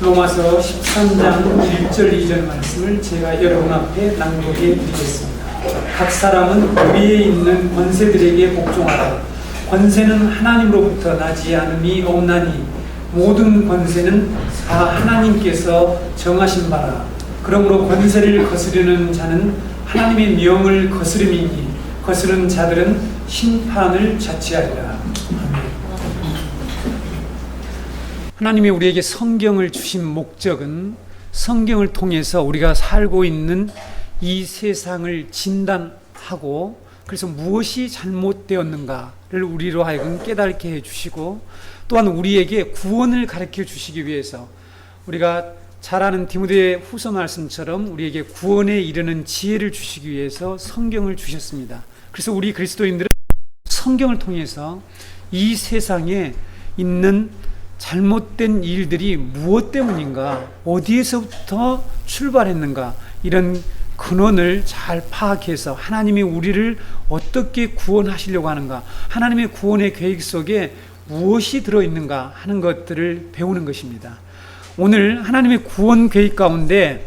로마서 13장 1절 2절 말씀을 제가 여러분 앞에 낭독해 드리겠습니다. 각 사람은 위에 있는 권세들에게 복종하라. 권세는 하나님으로부터 나지 않음이 없나니 모든 권세는 다 하나님께서 정하신 바라. 그러므로 권세를 거스르는 자는 하나님의 명을 거스름이니 거스른 자들은 심판을 자취하리라. 하나님이 우리에게 성경을 주신 목적은 성경을 통해서 우리가 살고 있는 이 세상을 진단하고 그래서 무엇이 잘못되었는가를 우리로 하여금 깨닫게 해주시고 또한 우리에게 구원을 가르쳐 주시기 위해서 우리가 잘 아는 디모데 후서 말씀처럼 우리에게 구원에 이르는 지혜를 주시기 위해서 성경을 주셨습니다. 그래서 우리 그리스도인들은 성경을 통해서 이 세상에 있는 잘못된 일들이 무엇 때문인가, 어디에서부터 출발했는가, 이런 근원을 잘 파악해서 하나님이 우리를 어떻게 구원하시려고 하는가, 하나님의 구원의 계획 속에 무엇이 들어있는가 하는 것들을 배우는 것입니다. 오늘 하나님의 구원 계획 가운데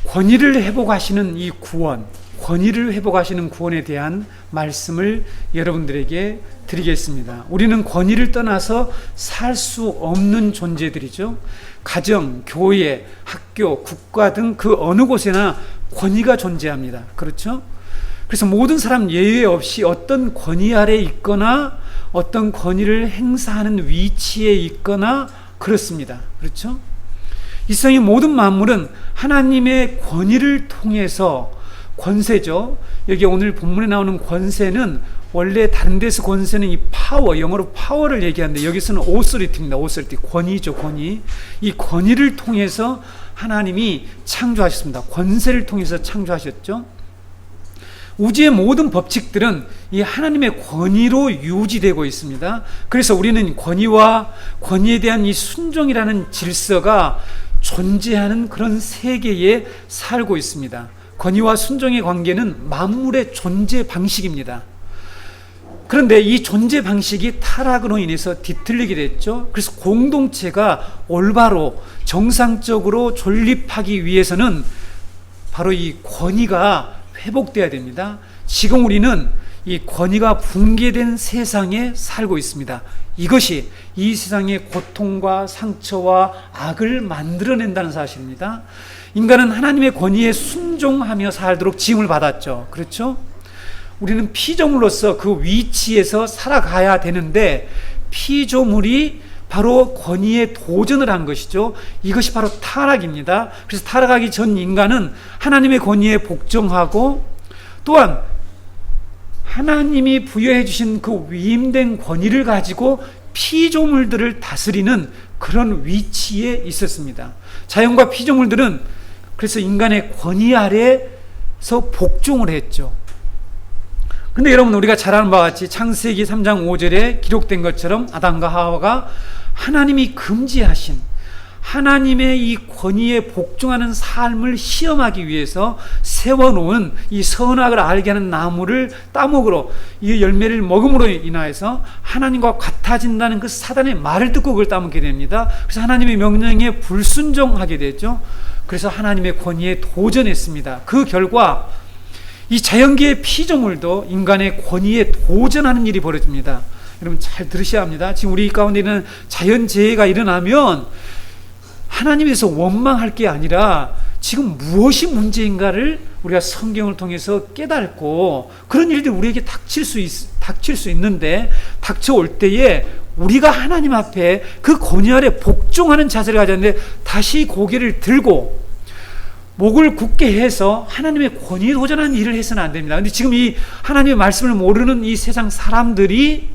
권위를 회복하시는 이 구원, 권위를 회복하시는 구원에 대한 말씀을 여러분들에게 드리겠습니다. 우리는 권위를 떠나서 살 수 없는 존재들이죠. 가정, 교회, 학교, 국가 등 그 어느 곳에나 권위가 존재합니다. 그렇죠? 그래서 모든 사람 예외 없이 어떤 권위 아래 있거나 어떤 권위를 행사하는 위치에 있거나 그렇습니다. 그렇죠? 이 세상의 모든 만물은 하나님의 권위를 통해서 권세죠. 여기 오늘 본문에 나오는 권세는 원래 다른 데서 권세는 이 파워, 영어로 파워를 얘기하는데 여기서는 오소리티입니다. 오소리티, 권위죠, 권위. 이 권위를 통해서 하나님이 창조하셨습니다. 권세를 통해서 창조하셨죠. 우주의 모든 법칙들은 이 하나님의 권위로 유지되고 있습니다. 그래서 우리는 권위와 권위에 대한 이 순종이라는 질서가 존재하는 그런 세계에 살고 있습니다. 권위와 순종의 관계는 만물의 존재 방식입니다. 그런데 이 존재 방식이 타락으로 인해서 뒤틀리게 됐죠. 그래서 공동체가 올바로 정상적으로 존립하기 위해서는 바로 이 권위가 회복돼야 됩니다. 지금 우리는 이 권위가 붕괴된 세상에 살고 있습니다. 이것이 이 세상의 고통과 상처와 악을 만들어낸다는 사실입니다. 인간은 하나님의 권위에 순종하며 살도록 지음을 받았죠. 그렇죠? 우리는 피조물로서 그 위치에서 살아가야 되는데 피조물이 바로 권위에 도전을 한 것이죠. 이것이 바로 타락입니다. 그래서 타락하기 전 인간은 하나님의 권위에 복종하고 또한 하나님이 부여해 주신 그 위임된 권위를 가지고 피조물들을 다스리는 그런 위치에 있었습니다. 자연과 피조물들은 그래서 인간의 권위 아래서 복종을 했죠. 근데 여러분, 우리가 잘 아는 바와 같이 창세기 3장 5절에 기록된 것처럼 아담과 하와가 하나님이 금지하신 하나님의 이 권위에 복종하는 삶을 시험하기 위해서 세워놓은 이 선악을 알게 하는 나무를 따먹으로 이 열매를 먹음으로 인하여서 하나님과 같아진다는 그 사단의 말을 듣고 그걸 따먹게 됩니다. 그래서 하나님의 명령에 불순종하게 되죠. 그래서 하나님의 권위에 도전했습니다. 그 결과 이 자연계의 피조물도 인간의 권위에 도전하는 일이 벌어집니다. 여러분 잘 들으셔야 합니다. 지금 우리 가운데는 자연재해가 일어나면 하나님에서 원망할 게 아니라 지금 무엇이 문제인가를 우리가 성경을 통해서 깨닫고 그런 일들이 우리에게 닥칠 수 있는데 닥쳐올 때에 우리가 하나님 앞에 그 권위 아래 복종하는 자세를 가졌는데 다시 고개를 들고 목을 굳게 해서 하나님의 권위에 도전하는 일을 해서는 안 됩니다. 근데 지금 이 하나님의 말씀을 모르는 이 세상 사람들이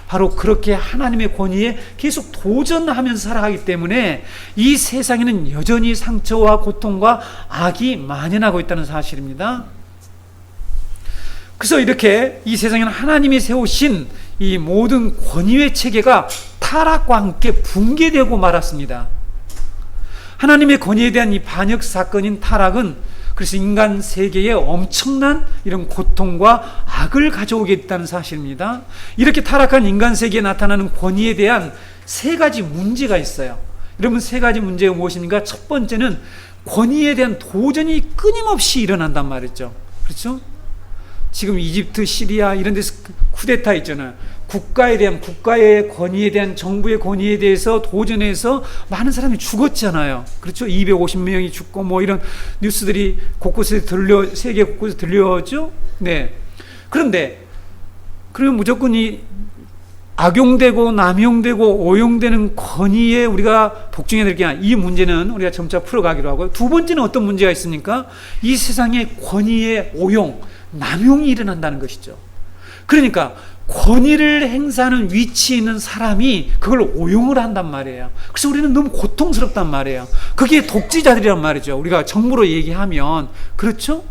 바로 그렇게 하나님의 권위에 계속 도전하면서 살아가기 때문에 이 세상에는 여전히 상처와 고통과 악이 만연하고 있다는 사실입니다. 그래서 이렇게 이 세상에는 하나님이 세우신 이 모든 권위의 체계가 타락과 함께 붕괴되고 말았습니다. 하나님의 권위에 대한 이 반역 사건인 타락은 그래서 인간 세계에 엄청난 이런 고통과 악을 가져오게 했다는 사실입니다. 이렇게 타락한 인간 세계에 나타나는 권위에 대한 세 가지 문제가 있어요. 여러분, 세 가지 문제가 무엇입니까? 첫 번째는 권위에 대한 도전이 끊임없이 일어난단 말이죠. 그렇죠? 지금 이집트, 시리아 이런 데서 쿠데타 있잖아요. 국가의 권위에 대한, 정부의 권위에 대해서 도전해서 많은 사람이 죽었잖아요. 그렇죠? 250명이 죽고 뭐 이런 뉴스들이 세계 곳곳에 들려오죠. 네. 그런데 그러면 무조건 이 악용되고 남용되고 오용되는 권위에 우리가 복종해야 될 게 아니라, 이 문제는 우리가 점차 풀어가기로 하고요. 두 번째는 어떤 문제가 있습니까? 이 세상에 권위의 오용, 남용이 일어난다는 것이죠. 그러니까 권위를 행사하는 위치에 있는 사람이 그걸 오용을 한단 말이에요. 그래서 우리는 너무 고통스럽단 말이에요. 그게 독재자들이란 말이죠. 우리가 정부로 얘기하면. 그렇죠?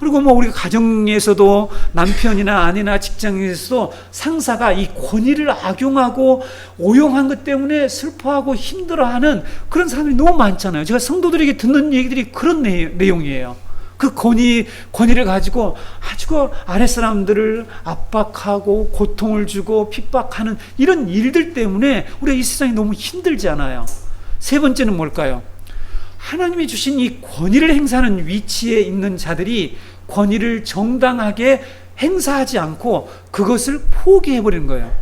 그리고 뭐 우리 가정에서도 남편이나 아내나 직장에서도 상사가 이 권위를 악용하고 오용한 것 때문에 슬퍼하고 힘들어하는 그런 사람들이 너무 많잖아요. 제가 성도들에게 듣는 얘기들이 그런 내용이에요. 그 권위를 가지고 아주 아랫사람들을 압박하고 고통을 주고 핍박하는 이런 일들 때문에 우리가 이 세상이 너무 힘들잖아요. 세 번째는 뭘까요? 하나님이 주신 이 권위를 행사하는 위치에 있는 자들이 권위를 정당하게 행사하지 않고 그것을 포기해버리는 거예요.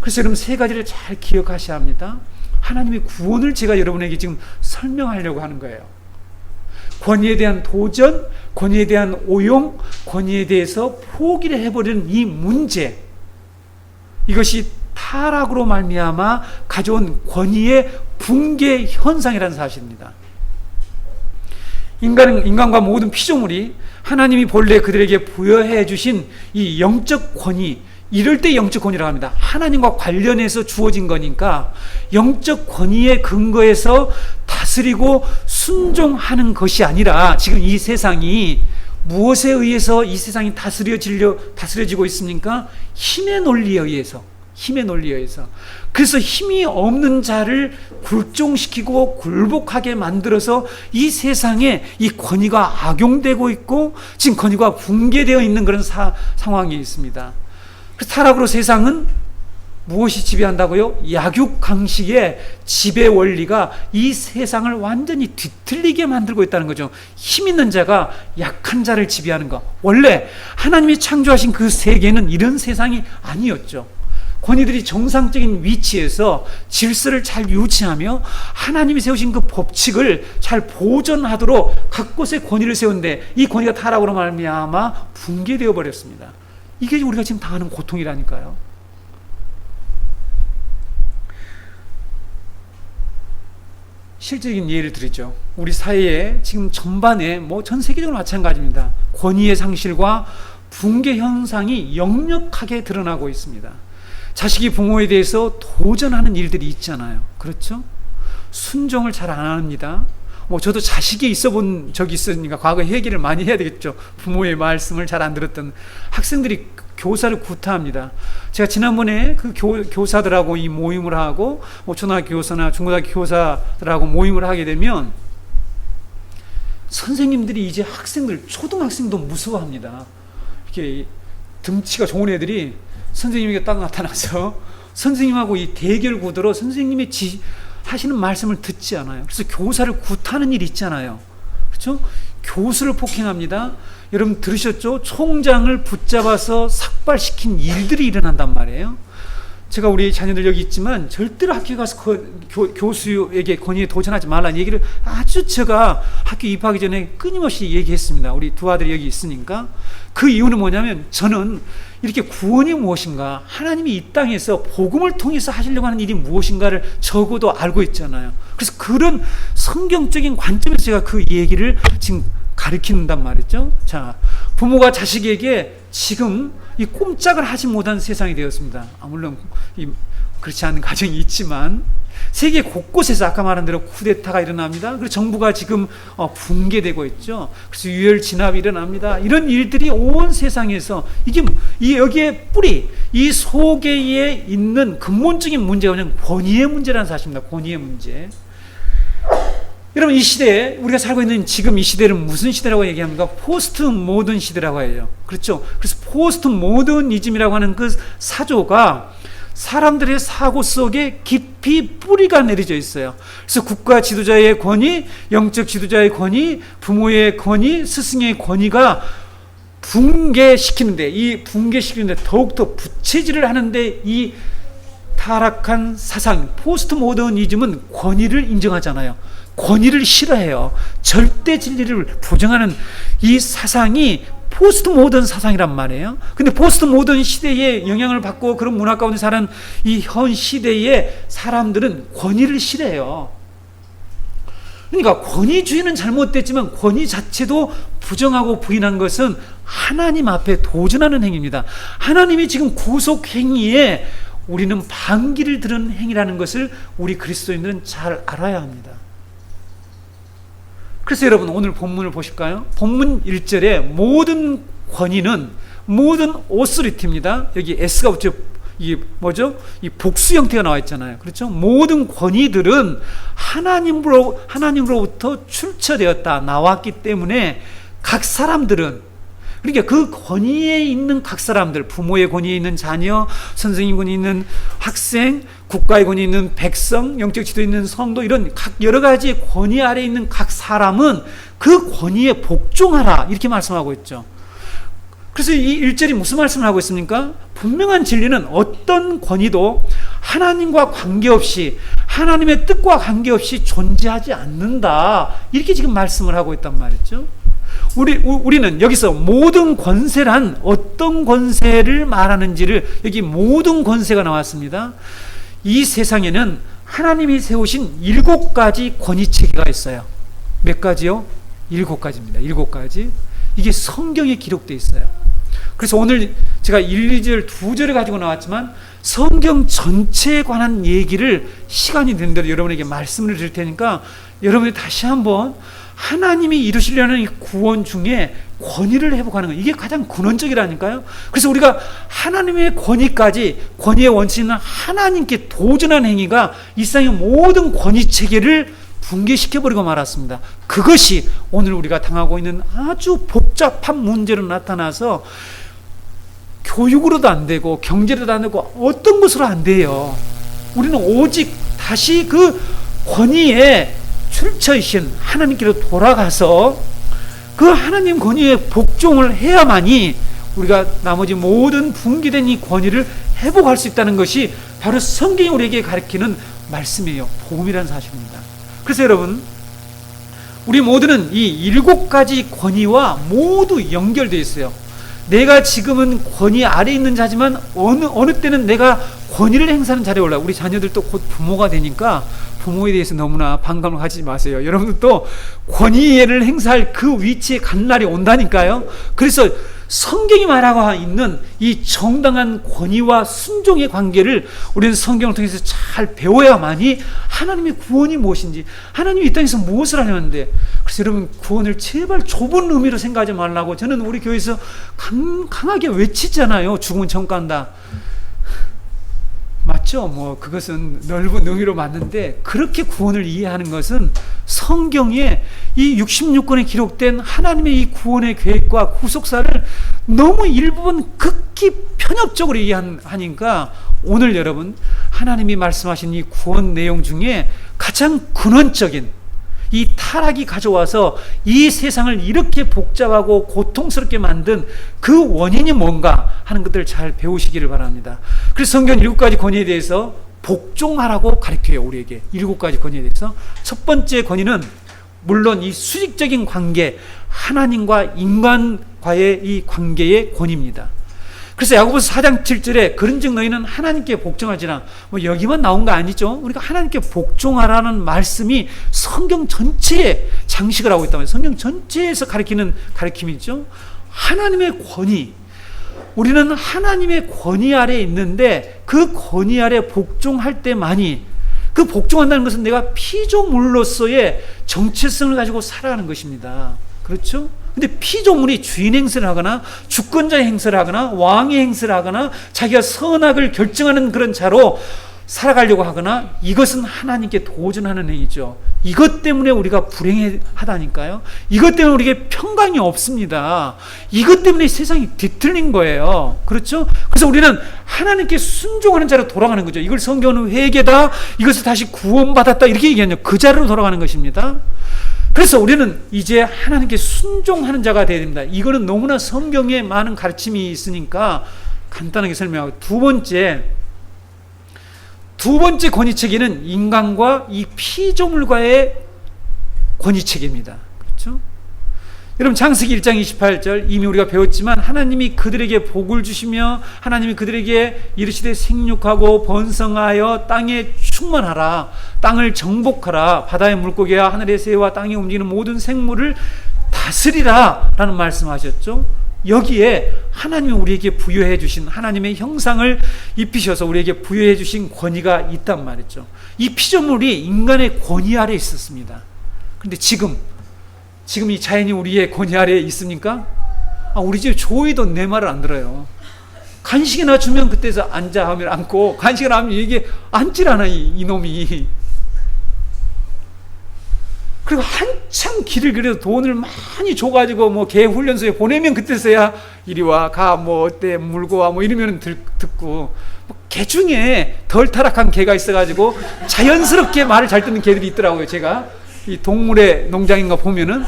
그래서 여러분, 세 가지를 잘 기억하셔야 합니다. 하나님의 구원을 제가 여러분에게 지금 설명하려고 하는 거예요. 권위에 대한 도전, 권위에 대한 오용, 권위에 대해서 포기를 해버리는 이 문제, 이것이 타락으로 말미암아 가져온 권위의 붕괴 현상이라는 사실입니다. 인간과 모든 피조물이 하나님이 본래 그들에게 부여해 주신 이 영적 권위, 이럴 때 영적 권위라고 합니다. 하나님과 관련해서 주어진 거니까 영적 권위의 근거에서 다스리고 순종하는 것이 아니라, 지금 이 세상이 무엇에 의해서 이 세상이 다스려지고 있습니까? 힘의 논리에 의해서. 그래서 힘이 없는 자를 굴종시키고 굴복하게 만들어서 이 세상에 이 권위가 악용되고 있고 지금 권위가 붕괴되어 있는 그런 상황이 있습니다. 그래서 타락으로 세상은 무엇이 지배한다고요? 약육강식의 지배 원리가 이 세상을 완전히 뒤틀리게 만들고 있다는 거죠. 힘 있는 자가 약한 자를 지배하는 것. 원래 하나님이 창조하신 그 세계는 이런 세상이 아니었죠. 권위들이 정상적인 위치에서 질서를 잘 유지하며 하나님이 세우신 그 법칙을 잘 보존하도록 각 곳에 권위를 세우는데, 이 권위가 타락으로 말미암아 붕괴되어 버렸습니다. 이게 우리가 지금 당하는 고통이라니까요. 실질적인 예를 드리죠. 우리 사회에 지금 전반에 전 세계적으로 마찬가지입니다. 권위의 상실과 붕괴 현상이 역력하게 드러나고 있습니다. 자식이 부모에 대해서 도전하는 일들이 있잖아요. 그렇죠? 순종을 잘 안 합니다. 저도 자식이 있어 본 적이 있으니까 과거에 얘기를 많이 해야 되겠죠. 부모의 말씀을 잘 안 들었던 학생들이 교사를 구타합니다. 제가 지난번에 그 교사들하고 이 모임을 하고 초등학교 교사나 중고등학교 교사들하고 모임을 하게 되면 선생님들이 이제 초등학생도 무서워합니다. 이렇게 등치가 좋은 애들이 선생님에게 딱 나타나서 선생님하고 이 대결 구도로 선생님이 하시는 말씀을 듣지 않아요. 그래서 교사를 구타하는 일이 있잖아요. 그렇죠? 교수를 폭행합니다. 여러분 들으셨죠? 총장을 붙잡아서 삭발시킨 일들이 일어난단 말이에요. 제가 우리 자녀들 여기 있지만 절대로 학교에 가서 교수에게 권위에 도전하지 말라는 얘기를 아주 제가 학교 입학하기 전에 끊임없이 얘기했습니다. 우리 두 아들이 여기 있으니까. 그 이유는 뭐냐면, 저는 이렇게 구원이 무엇인가, 하나님이 이 땅에서 복음을 통해서 하시려고 하는 일이 무엇인가를 적어도 알고 있잖아요. 그래서 그런 성경적인 관점에서 제가 그 얘기를 지금 가르친단 말이죠. 자, 부모가 자식에게 지금 이 꼼짝을 하지 못한 세상이 되었습니다. 물론 그렇지 않은 가정이 있지만 세계 곳곳에서 아까 말한 대로 쿠데타가 일어납니다. 그리고 정부가 지금 붕괴되고 있죠. 그래서 유혈 진압이 일어납니다. 이런 일들이 온 세상에서 여기에 뿌리, 이 속에 있는 근본적인 문제가 그냥 권위의 문제라는 사실입니다. 권위의 문제. 여러분, 이 시대에 우리가 살고 있는 지금 이 시대를 무슨 시대라고 얘기합니까? 포스트 모던 시대라고 해요. 그렇죠? 그래서 포스트 모더니즘이라고 하는 그 사조가 사람들의 사고 속에 깊이 뿌리가 내려져 있어요. 그래서 국가 지도자의 권위, 영적 지도자의 권위, 부모의 권위, 스승의 권위가 붕괴시키는데, 이 붕괴시키는데 더욱더 부채질을 하는데, 이 타락한 사상, 포스트 모더니즘은 권위를 인정하잖아요. 권위를 싫어해요. 절대 진리를 부정하는 이 사상이 포스트 모던 사상이란 말이에요. 근데 포스트 모던 시대에 영향을 받고 그런 문화 가운데 사는 이 현 시대의 사람들은 권위를 싫어해요. 그러니까 권위주의는 잘못됐지만 권위 자체도 부정하고 부인한 것은 하나님 앞에 도전하는 행위입니다. 하나님이 지금 구속 행위에 우리는 반기를 드는 행위라는 것을 우리 그리스도인들은 잘 알아야 합니다. 그래서 여러분, 오늘 본문을 보실까요? 본문 1절에 모든 권위는, 모든 오소리티입니다. 여기 S가 붙여, 이 뭐죠? 이 복수 형태가 나와 있잖아요. 그렇죠? 모든 권위들은 하나님으로부터 출처되었다, 나왔기 때문에 각 사람들은, 그러니까 그 권위에 있는 각 사람들, 부모의 권위에 있는 자녀, 선생님 권위에 있는 학생, 국가의 권위에 있는 백성, 영적 지도에 있는 성도, 이런 각 여러 가지 권위 아래에 있는 각 사람은 그 권위에 복종하라, 이렇게 말씀하고 있죠. 그래서 이 1절이 무슨 말씀을 하고 있습니까? 분명한 진리는 어떤 권위도 하나님과 관계없이, 하나님의 뜻과 관계없이 존재하지 않는다, 이렇게 지금 말씀을 하고 있단 말이죠. 우리는 여기서 모든 권세란 어떤 권세를 말하는지를, 여기 모든 권세가 나왔습니다. 이 세상에는 하나님이 세우신 7가지 권위체계가 있어요. 몇 가지요? 7가지입니다. 7가지. 이게 성경에 기록되어 있어요. 그래서 오늘 제가 1, 2절, 2절을 가지고 나왔지만 성경 전체에 관한 얘기를 시간이 되는 대로 여러분에게 말씀을 드릴 테니까 여러분이 다시 한번 하나님이 이루시려는 이 구원 중에 권위를 회복하는 거, 이게 가장 근원적이라니까요. 그래서 우리가 하나님의 권위까지, 권위의 원칙은 하나님께 도전하는 행위가 이 세상의 모든 권위 체계를 붕괴시켜버리고 말았습니다. 그것이 오늘 우리가 당하고 있는 아주 복잡한 문제로 나타나서 교육으로도 안 되고 경제로도 안 되고 어떤 것으로 안 돼요. 우리는 오직 다시 그 권위에 출처이신 하나님께로 돌아가서 그 하나님 권위에 복종을 해야만이 우리가 나머지 모든 붕괴된 이 권위를 회복할 수 있다는 것이 바로 성경이 우리에게 가르치는 말씀이에요. 복음이라는 사실입니다. 그래서 여러분, 우리 모두는 이 7가지 권위와 모두 연결되어 있어요. 내가 지금은 권위 아래에 있는 자지만 어느 때는 내가 권위를 행사하는 자리에 올라. 우리 자녀들도 곧 부모가 되니까 부모에 대해서 너무나 반감을 가지지 마세요. 여러분들도 권위를 행사할 그 위치에 간 날이 온다니까요. 그래서 성경이 말하고 있는 이 정당한 권위와 순종의 관계를 우리는 성경을 통해서 잘 배워야만이 하나님의 구원이 무엇인지, 하나님이 이 땅에서 무엇을 하려는데, 그래서 여러분, 구원을 제발 좁은 의미로 생각하지 말라고 저는 우리 교회에서 강하게 외치잖아요. 죽으면 전 간다. 맞죠? 그것은 넓은 의미로 맞는데, 그렇게 구원을 이해하는 것은 성경에 이 66권에 기록된 하나님의 이 구원의 계획과 구속사를 너무 일부분 극히 편협적으로 이해하니까 오늘 여러분, 하나님이 말씀하신 이 구원 내용 중에 가장 근원적인 이 타락이 가져와서 이 세상을 이렇게 복잡하고 고통스럽게 만든 그 원인이 뭔가 하는 것들을 잘 배우시기를 바랍니다. 그래서 성경 7가지 권위에 대해서 복종하라고 가르쳐요. 우리에게 7가지 권위에 대해서. 첫 번째 권위는 물론 이 수직적인 관계, 하나님과 인간과의 이 관계의 권위입니다. 그래서 야고보서 4장 7절에 그런즉 너희는 하나님께 복종하지라, 여기만 나온 거 아니죠. 우리가 하나님께 복종하라는 말씀이 성경 전체에 장식을 하고 있단 말이에요. 성경 전체에서 가르치는 가르침이죠. 하나님의 권위, 우리는 하나님의 권위 아래에 있는데 그 권위 아래 복종할 때만이, 그 복종한다는 것은 내가 피조물로서의 정체성을 가지고 살아가는 것입니다. 그렇죠? 근데 피조물이 주인 행세를 하거나 주권자의 행세를 하거나 왕의 행세를 하거나 자기가 선악을 결정하는 그런 자로 살아가려고 하거나, 이것은 하나님께 도전하는 행위죠. 이것 때문에 우리가 불행하다니까요. 이것 때문에 우리에게 평강이 없습니다. 이것 때문에 세상이 뒤틀린 거예요. 그렇죠? 그래서 우리는 하나님께 순종하는 자로 돌아가는 거죠. 이걸 성경은 회개다, 이것을 다시 구원받았다, 이렇게 얘기하냐. 그 자리로 돌아가는 것입니다. 그래서 우리는 이제 하나님께 순종하는 자가 되어야 됩니다. 이거는 너무나 성경에 많은 가르침이 있으니까 간단하게 설명하고, 두 번째 권위체계는 인간과 이 피조물과의 권위체계입니다. 그렇죠? 여러분, 창세기 1장 28절 이미 우리가 배웠지만, 하나님이 그들에게 복을 주시며 하나님이 그들에게 이르시되 생육하고 번성하여 땅에 충만하라, 땅을 정복하라, 바다의 물고기와 하늘의 새와 땅에 움직이는 모든 생물을 다스리라 라는 말씀하셨죠. 여기에 하나님이 우리에게 부여해 주신, 하나님의 형상을 입히셔서 우리에게 부여해 주신 권위가 있단 말이죠. 이 피조물이 인간의 권위 아래에 있었습니다. 그런데 지금 이 자연이 우리의 권위 아래에 있습니까? 우리 집 조이도 내 말을 안 들어요. 간식이나 주면 그때서 앉아 하면 앉고, 간식을 하면 이게 앉질 않아, 이놈이. 그리고 한참 길을 그래도 돈을 많이 줘가지고 뭐 개 훈련소에 보내면 그때서야 이리 와, 가, 뭐 어때, 물고 와, 뭐 이러면 듣고, 개 중에 덜 타락한 개가 있어가지고 자연스럽게 말을 잘 듣는 개들이 있더라고요. 제가 이 동물의 농장인가 보면은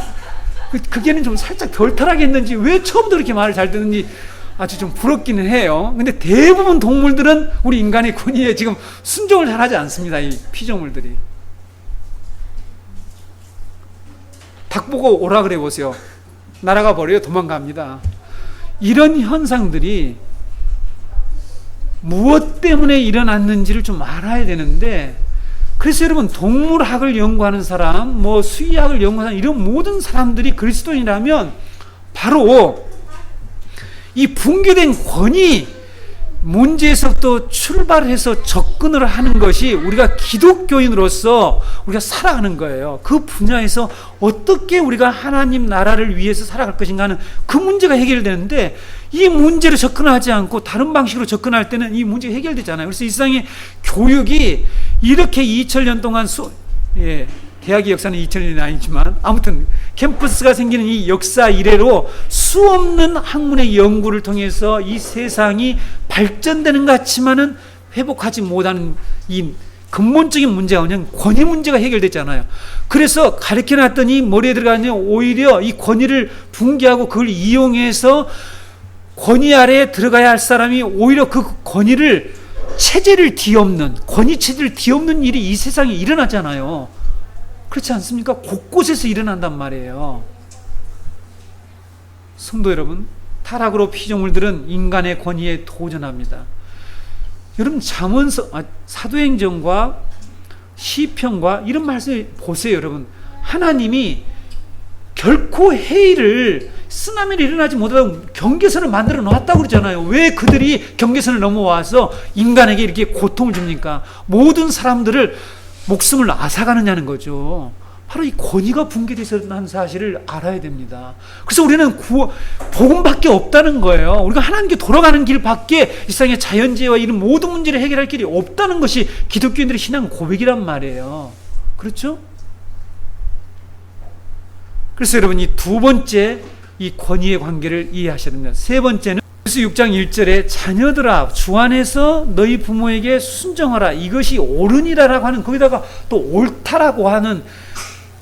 그 개는 좀 살짝 덜 타락했는지 왜 처음부터 이렇게 말을 잘 듣는지 아주 좀 부럽기는 해요. 근데 대부분 동물들은 우리 인간의 권위에 지금 순종을 잘하지 않습니다. 이 피조물들이. 닭 보고 오라 그래 보세요. 날아가 버려요. 도망갑니다. 이런 현상들이 무엇 때문에 일어났는지를 좀 알아야 되는데, 그래서 여러분, 동물학을 연구하는 사람, 뭐 수의학을 연구하는 사람, 이런 모든 사람들이 그리스도인이라면 바로 이 붕괴된 권위 문제에서부터 출발해서 접근을 하는 것이 우리가 기독교인으로서 우리가 살아가는 거예요. 그 분야에서 어떻게 우리가 하나님 나라를 위해서 살아갈 것인가 하는 그 문제가 해결되는데, 이 문제를 접근하지 않고 다른 방식으로 접근할 때는 이 문제가 해결되잖아요. 그래서 이 세상의 교육이 이렇게 2000년 동안 대학의 역사는 2000년이 아니지만 아무튼 캠퍼스가 생기는 이 역사 이래로 수없는 학문의 연구를 통해서 이 세상이 발전되는 것 같지만은 회복하지 못하는 이 근본적인 문제가 뭐냐면 권위 문제가 해결됐잖아요. 그래서 가르쳐놨더니 머리에 들어가면 오히려 이 권위를 붕괴하고 그걸 이용해서 권위 아래에 들어가야 할 사람이 오히려 그 권위를 체제를 뒤엎는, 권위 체제를 뒤엎는 일이 이 세상에 일어나잖아요. 그렇지 않습니까? 곳곳에서 일어난단 말이에요. 성도 여러분, 타락으로 피조물들은 인간의 권위에 도전합니다. 여러분, 사도행전과 시편과 이런 말씀을 보세요. 여러분, 하나님이 결코 해일을, 쓰나미를 일어나지 못하고 경계선을 만들어 놨다고 그러잖아요. 왜 그들이 경계선을 넘어와서 인간에게 이렇게 고통을 줍니까? 모든 사람들을 목숨을 앗아가느냐는 거죠. 바로 이 권위가 붕괴되었다는 사실을 알아야 됩니다. 그래서 우리는 복음밖에 없다는 거예요. 우리가 하나님께 돌아가는 길밖에 이 세상의 자연재해와 이런 모든 문제를 해결할 길이 없다는 것이 기독교인들의 신앙 고백이란 말이에요. 그렇죠? 그래서 여러분, 이 두 번째 이 권위의 관계를 이해하셔야 됩니다. 세 번째는 그래서 6장 1절에 자녀들아 주 안에서 너희 부모에게 순종하라, 이것이 옳으니라라고 하는, 거기다가 또 옳다라고 하는,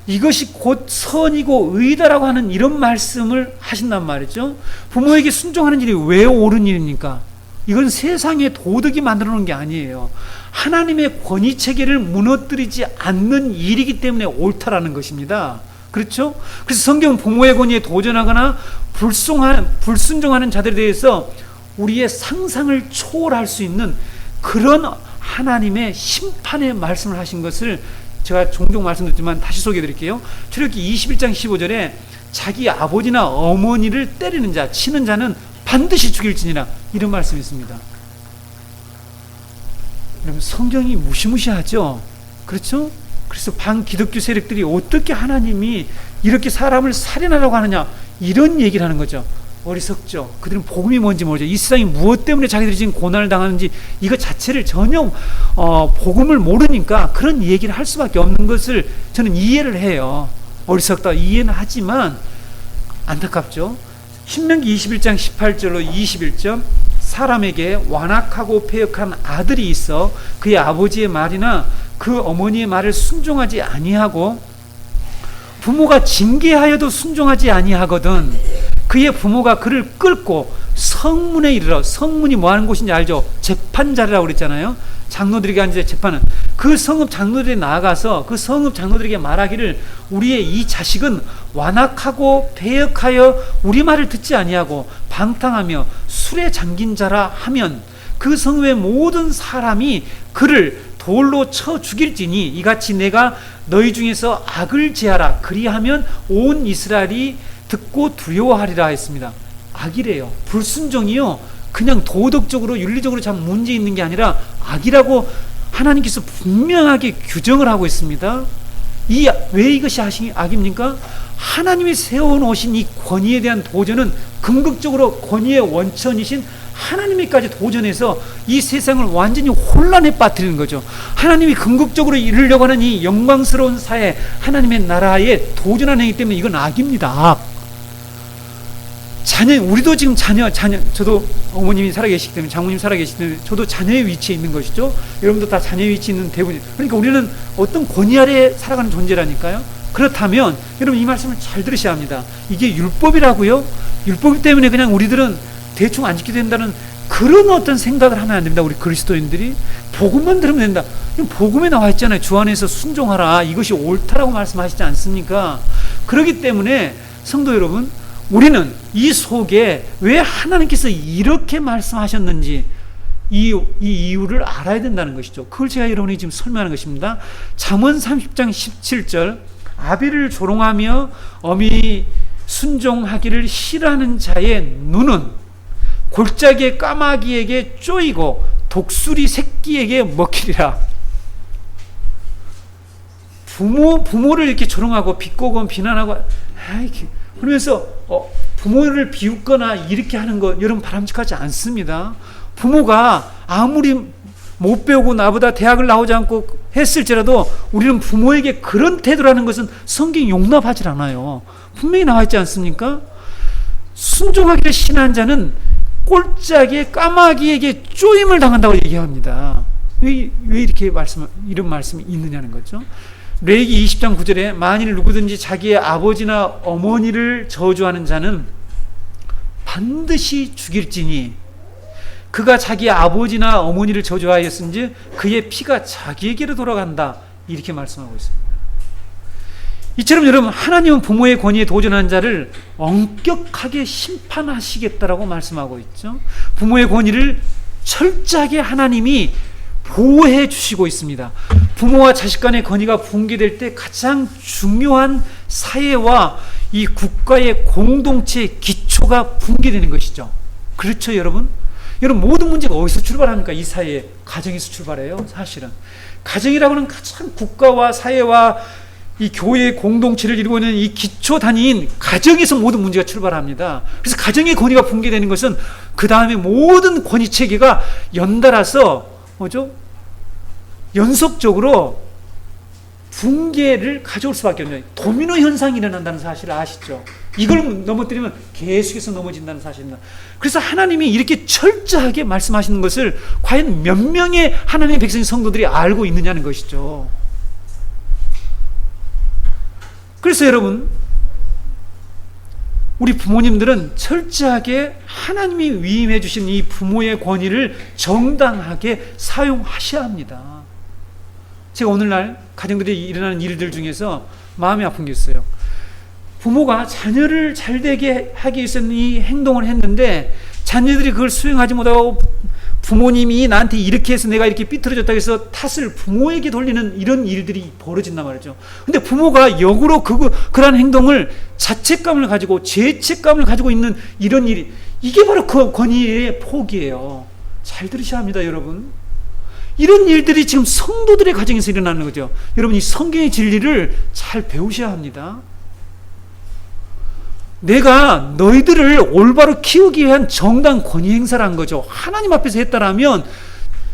이것이 곧 선이고 의다라고 하는 이런 말씀을 하신단 말이죠. 부모에게 순종하는 일이 왜 옳은 일입니까? 이건 세상의 도덕이 만들어 놓은 게 아니에요. 하나님의 권위 체계를 무너뜨리지 않는 일이기 때문에 옳다라는 것입니다. 그렇죠? 그래서 성경은 부모의 권위에 도전하거나 불순종하는 자들에 대해서 우리의 상상을 초월할 수 있는 그런 하나님의 심판의 말씀을 하신 것을 제가 종종 말씀드렸지만 다시 소개해 드릴게요. 출애굽기 21장 15절에 자기 아버지나 어머니를 때리는 자, 치는 자는 반드시 죽일지니라, 이런 말씀이 있습니다. 여러분, 성경이 무시무시하죠? 그렇죠? 그래서 반기독교 세력들이 어떻게 하나님이 이렇게 사람을 살인하라고 하느냐, 이런 얘기를 하는 거죠. 어리석죠. 그들은 복음이 뭔지 모르죠. 이 세상이 무엇 때문에 자기들이 지금 고난을 당하는지 이거 자체를 전혀 복음을 모르니까 그런 얘기를 할 수밖에 없는 것을 저는 이해를 해요. 어리석다 이해는 하지만 안타깝죠. 신명기 21장 18절로 21절 사람에게 완악하고 패역한 아들이 있어 그의 아버지의 말이나 그 어머니의 말을 순종하지 아니하고 부모가 징계하여도 순종하지 아니하거든 그의 부모가 그를 끌고 성문에 이르러, 성문이 뭐 하는 곳인지 알죠? 재판자리라고 그랬잖아요. 장로들에게 앉아 재판은 그 성읍 장로들이 나아가서 그 성읍 장로들에게 말하기를 우리의 이 자식은 완악하고 패역하여 우리 말을 듣지 아니하고 방탕하며 술에 잠긴 자라 하면 그 성읍의 모든 사람이 그를 돌로 쳐 죽일지니 이같이 내가 너희 중에서 악을 제하라 그리하면 온 이스라엘이 듣고 두려워하리라 했습니다. 악이래요. 불순종이요. 그냥 도덕적으로 윤리적으로 참 문제 있는 게 아니라 악이라고 하나님께서 분명하게 규정을 하고 있습니다. 왜 이것이 악입니까? 하나님이 세워놓으신 이 권위에 대한 도전은 궁극적으로 권위의 원천이신 하나님에까지 도전해서 이 세상을 완전히 혼란에 빠뜨리는 거죠. 하나님이 궁극적으로 이루려고 하는 이 영광스러운 사회, 하나님의 나라에 도전하는 행위 때문에 이건 악입니다. 악. 우리도 지금 저도 어머님이 살아계시기 때문에, 장모님 살아계시기 때문에 저도 자녀의 위치에 있는 것이죠. 여러분도 다 자녀의 위치에 있는 대부분. 그러니까 우리는 어떤 권위 아래에 살아가는 존재라니까요. 그렇다면 여러분 이 말씀을 잘 들으셔야 합니다. 이게 율법이라고요? 율법 때문에 그냥 우리들은 대충 안 지켜야 된다는 그런 어떤 생각을 하면 안 됩니다. 우리 그리스도인들이 복음만 들으면 된다. 복음에 나와 있잖아요. 주 안에서 순종하라. 이것이 옳다라고 말씀하시지 않습니까? 그렇기 때문에 성도 여러분, 우리는 이 속에 왜 하나님께서 이렇게 말씀하셨는지 이 이유를 알아야 된다는 것이죠. 그걸 제가 여러분이 지금 설명하는 것입니다. 잠언 30장 17절 아비를 조롱하며 어미 순종하기를 싫어하는 자의 눈은 골짜기의 까마귀에게 쪼이고 독수리 새끼에게 먹히리라. 부모를 이렇게 조롱하고 비꼬고 비난하고 그러면서 부모를 비웃거나 이렇게 하는 것 여러분 바람직하지 않습니다. 부모가 아무리 못 배우고 나보다 대학을 나오지 않고 했을지라도 우리는 부모에게 그런 태도라는 것은 성경이 용납하지 않아요. 분명히 나와 있지 않습니까? 순종하기를 싫어하는 자는 꼴짝에 까마귀에게 쪼임을 당한다고 얘기합니다. 왜 이렇게 이런 말씀이 있느냐는 거죠. 레위기 20장 9절에 만일 누구든지 자기의 아버지나 어머니를 저주하는 자는 반드시 죽일지니 그가 자기 아버지나 어머니를 저주하였은지 그의 피가 자기에게로 돌아간다. 이렇게 말씀하고 있습니다. 이처럼 여러분 하나님은 부모의 권위에 도전한 자를 엄격하게 심판하시겠다라고 말씀하고 있죠. 부모의 권위를 철저하게 하나님이 보호해 주시고 있습니다. 부모와 자식 간의 권위가 붕괴될 때 가장 중요한 사회와 이 국가의 공동체의 기초가 붕괴되는 것이죠. 그렇죠 여러분? 여러분 모든 문제가 어디서 출발합니까? 이 사회에 가정에서 출발해요. 사실은 가정이라고 하는 가장 국가와 사회와 이 교회의 공동체를 이루고 있는 이 기초 단위인 가정에서 모든 문제가 출발합니다. 그래서 가정의 권위가 붕괴되는 것은 그 다음에 모든 권위 체계가 연달아서 연속적으로 붕괴를 가져올 수밖에 없는 도미노 현상이 일어난다는 사실을 아시죠? 이걸 넘어뜨리면 계속해서 넘어진다는 사실입니다. 그래서 하나님이 이렇게 철저하게 말씀하시는 것을 과연 몇 명의 하나님의 백성 성도들이 알고 있느냐는 것이죠. 그래서 여러분 우리 부모님들은 철저하게 하나님이 위임해 주신 이 부모의 권위를 정당하게 사용하셔야 합니다. 제가 오늘날 가정들이 일어나는 일들 중에서 마음이 아픈 게 있어요. 부모가 자녀를 잘되게 하기 위해서 이 행동을 했는데 자녀들이 그걸 수행하지 못하고 부모님이 나한테 이렇게 해서 내가 이렇게 삐뚤어졌다고 해서 탓을 부모에게 돌리는 이런 일들이 벌어진단 말이죠. 근데 부모가 역으로 그러한 행동을 자책감을 가지고 죄책감을 가지고 있는 이런 일이 이게 바로 그 권위의 포기예요. 잘 들으셔야 합니다 여러분. 이런 일들이 지금 성도들의 가정에서 일어나는 거죠. 여러분 이 성경의 진리를 잘 배우셔야 합니다. 내가 너희들을 올바로 키우기 위한 정당 권위 행사를 한 거죠. 하나님 앞에서 했다라면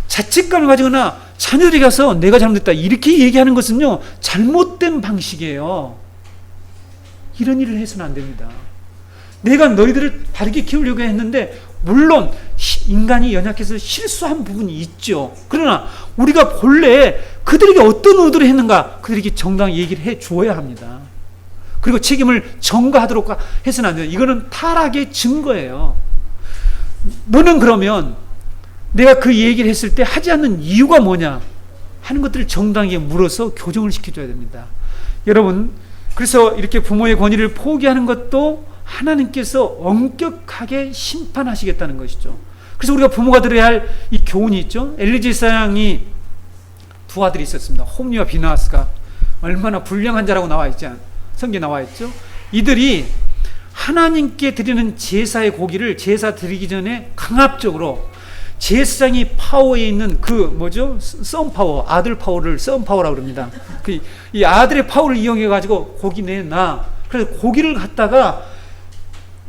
자책감을 가지거나 자녀들이 가서 내가 잘못했다 이렇게 얘기하는 것은요, 잘못된 방식이에요. 이런 일을 해서는 안 됩니다. 내가 너희들을 바르게 키우려고 했는데 물론 인간이 연약해서 실수한 부분이 있죠. 그러나 우리가 본래 그들에게 어떤 의도로 했는가 그들에게 정당히 얘기를 해 주어야 합니다. 그리고 책임을 전가하도록 해서는 안 돼요. 이거는 타락의 증거예요. 너는 그러면 내가 그 얘기를 했을 때 하지 않는 이유가 뭐냐 하는 것들을 정당하게 물어서 교정을 시켜줘야 됩니다. 여러분, 그래서 이렇게 부모의 권위를 포기하는 것도 하나님께서 엄격하게 심판하시겠다는 것이죠. 그래서 우리가 부모가 들어야 할 이 교훈이 있죠. 엘리 제사장이 두 아들이 있었습니다. 홈리와 비나하스가 얼마나 불량한 자라고 성경에 나와 있죠. 이들이 하나님께 드리는 제사의 고기를 제사 드리기 전에 강압적으로 제사장이 파워에 있는 썸 파워, 아들 파워를 썸 파워라고 그럽니다. 이 아들의 파워를 이용해 가지고 고기 내놔. 그래서 고기를 갖다가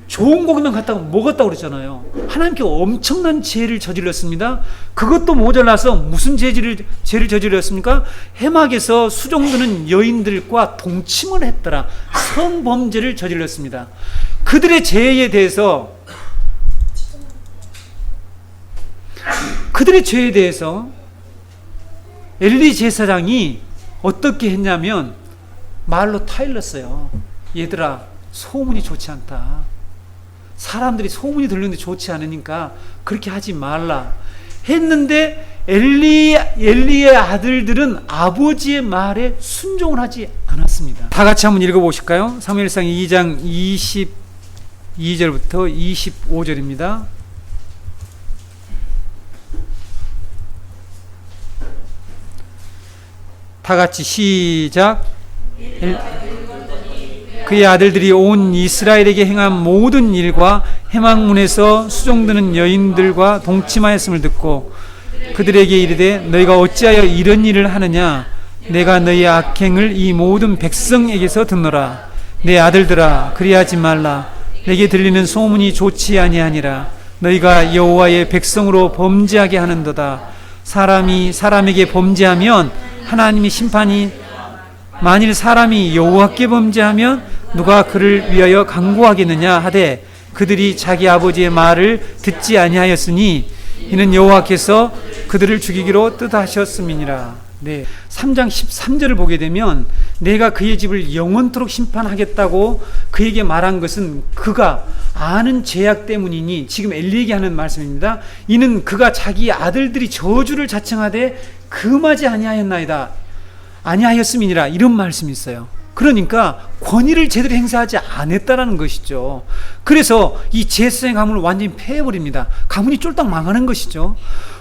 좋은 고기만 갖다가 먹었다고 그랬잖아요. 하나님께 엄청난 죄를 저질렀습니다. 그것도 모자라서 무슨 죄를 저질렀습니까? 해막에서 수종드는 여인들과 동침을 했더라. 성범죄를 저질렀습니다. 그들의 죄에 대해서 엘리 제사장이 어떻게 했냐면 말로 타일렀어요. 얘들아, 소문이 좋지 않다. 사람들이 소문이 들리는데 좋지 않으니까 그렇게 하지 말라 했는데 엘리의 아들들은 아버지의 말에 순종을 하지 않았습니다. 다 같이 한번 읽어보실까요? 사무엘상 2장 22절부터 25절입니다. 다 같이 시작. 그의 아들들이 온 이스라엘에게 행한 모든 일과 해막문에서 수종드는 여인들과 동침하였음을 듣고 그들에게 이르되 너희가 어찌하여 이런 일을 하느냐 내가 너희 악행을 이 모든 백성에게서 듣노라. 내 아들들아 그리하지 말라. 내게 들리는 소문이 좋지 아니하니라. 너희가 여호와의 백성으로 범죄하게 하는도다. 사람이 사람에게 범죄하면 하나님의 심판이, 만일 사람이 여호와께 범죄하면 누가 그를 위하여 강구하겠느냐 하되 그들이 자기 아버지의 말을 듣지 아니하였으니 이는 여호와께서 그들을 죽이기로 뜻하셨음이니라. 네, 3장 13절을 보게 되면 내가 그의 집을 영원토록 심판하겠다고 그에게 말한 것은 그가 아는 죄악 때문이니, 지금 엘리에게 하는 말씀입니다. 이는 그가 자기 아들들이 저주를 자청하되 금하지 아니하였음이니라, 이런 말씀이 있어요. 그러니까 권위를 제대로 행사하지 않았다라는 것이죠. 그래서 이 제사장의 가문을 완전히 패해버립니다. 가문이 쫄딱 망하는 것이죠.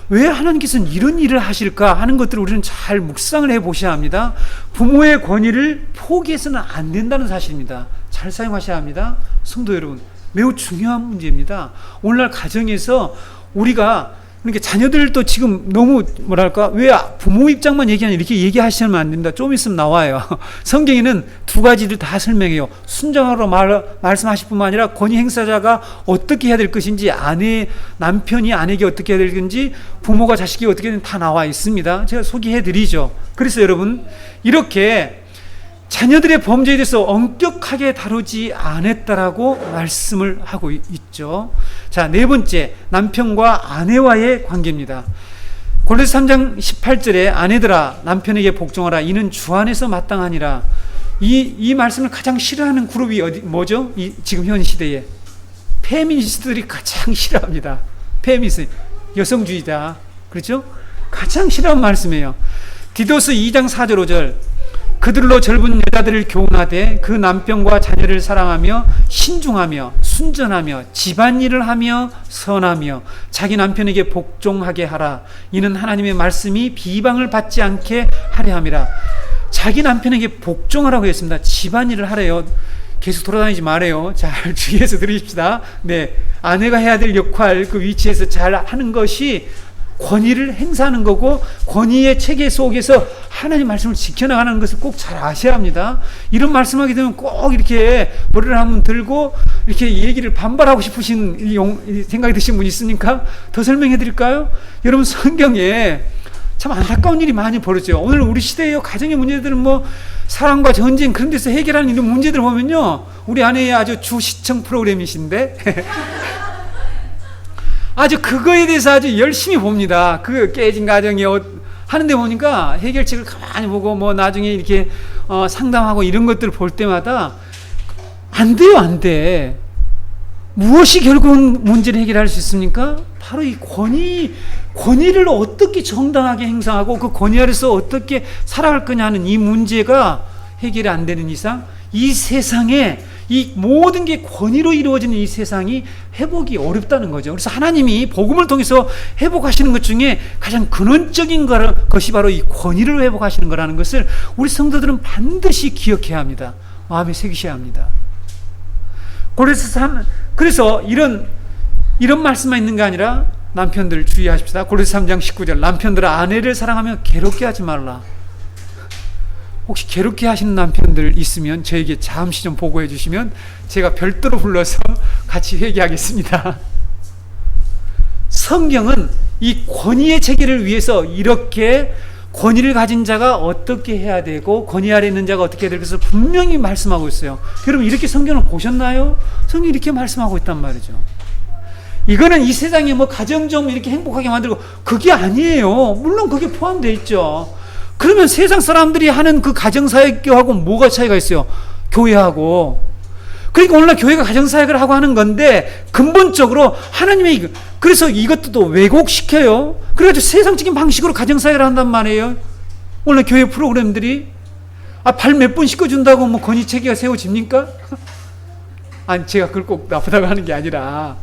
왜 하나님께서는 이런 일을 하실까 하는 것들을 우리는 잘 묵상을 해보셔야 합니다. 부모의 권위를 포기해서는 안 된다는 사실입니다. 잘 사용하셔야 합니다. 성도 여러분, 매우 중요한 문제입니다. 오늘날 가정에서 우리가, 그러니까 자녀들도 지금 너무 왜 부모 입장만 얘기하냐 이렇게 얘기하시면 안 됩니다. 좀 있으면 나와요. 성경에는 두 가지를 다 설명해요. 순정하러 말씀하실 뿐만 아니라 권위 행사자가 어떻게 해야 될 것인지, 남편이 아내에게 어떻게 해야 될 건지, 부모가 자식에게 어떻게 해야 다 나와 있습니다. 제가 소개해 드리죠. 그래서 여러분, 이렇게 자녀들의 범죄에 대해서 엄격하게 다루지 않았다라고 말씀을 하고 있죠. 자, 네 번째, 남편과 아내와의 관계입니다. 골로새 3장 18절에 아내들아 남편에게 복종하라, 이는 주 안에서 마땅하니라. 이 말씀을 가장 싫어하는 그룹이 뭐죠? 지금 현 시대에 페미니스트들이 가장 싫어합니다. 페미니스트, 여성주의자, 그렇죠? 가장 싫어하는 말씀이에요. 디도스 2장 4절 5절, 그들로 젊은 여자들을 교훈하되 그 남편과 자녀를 사랑하며 신중하며 순전하며 집안일을 하며 선하며 자기 남편에게 복종하게 하라. 이는 하나님의 말씀이 비방을 받지 않게 하려 함이라. 자기 남편에게 복종하라고 했습니다. 집안일을 하래요. 계속 돌아다니지 말아요. 잘 주의해서 들으십시다. 네, 아내가 해야 될 역할, 그 위치에서 잘 하는 것이 권위를 행사하는 거고, 권위의 체계 속에서 하나님 말씀을 지켜나가는 것을 꼭 잘 아셔야 합니다. 이런 말씀하게 되면 꼭 이렇게 머리를 한번 들고 이렇게 얘기를 반발하고 싶으신 생각이 드신 분 있습니까? 더 설명해 드릴까요? 여러분, 성경에 참 안타까운 일이 많이 벌어져요. 오늘 우리 시대의 가정의 문제들은 뭐 사랑과 전쟁 그런 데서 해결하는 이런 문제들 보면요, 우리 아내의 아주 주 시청 프로그램이신데 아주 그거에 대해서 아주 열심히 봅니다. 그 깨진 가정이 하는데 보니까 해결책을 가만히 보고 뭐 나중에 이렇게 상담하고 이런 것들을 볼 때마다 안 돼요, 안 돼. 무엇이 결국은 문제를 해결할 수 있습니까? 바로 이 권위를 어떻게 정당하게 행사하고 그 권위 아래서 어떻게 살아갈 거냐 하는 이 문제가 해결이 안 되는 이상 이 세상에 이 모든 게 권위로 이루어지는 이 세상이 회복이 어렵다는 거죠. 그래서 하나님이 복음을 통해서 회복하시는 것 중에 가장 근원적인 것이 바로 이 권위를 회복하시는 거라는 것을 우리 성도들은 반드시 기억해야 합니다. 마음에 새기셔야 합니다. 그래서 이런 말씀만 있는 게 아니라 남편들 주의하십시다. 골로새 3장 19절, 남편들아 아내를 사랑하며 괴롭게 하지 말라. 혹시 괴롭게 하시는 남편들 있으면 저에게 잠시 좀 보고해 주시면 제가 별도로 불러서 같이 회개하겠습니다. 성경은 이 권위의 체계를 위해서 이렇게 권위를 가진 자가 어떻게 해야 되고 권위 아래 있는 자가 어떻게 해야 되고 그래서 분명히 말씀하고 있어요. 여러분, 이렇게 성경을 보셨나요? 성경이 이렇게 말씀하고 있단 말이죠. 이거는 이 세상에 뭐 가정 좀 이렇게 행복하게 만들고 그게 아니에요. 물론 그게 포함되어 있죠. 그러면 세상 사람들이 하는 그 가정사역하고 뭐가 차이가 있어요? 교회하고. 그러니까 오늘날 교회가 가정사역을 하고 하는 건데 근본적으로 하나님의 그래서 이것도 또 왜곡시켜요. 그래가지고 세상적인 방식으로 가정사역을 한단 말이에요. 오늘 교회 프로그램들이 발 몇 번 씻어준다고 뭐 권위체계가 세워집니까? 아니, 제가 그걸 꼭 나쁘다고 하는 게 아니라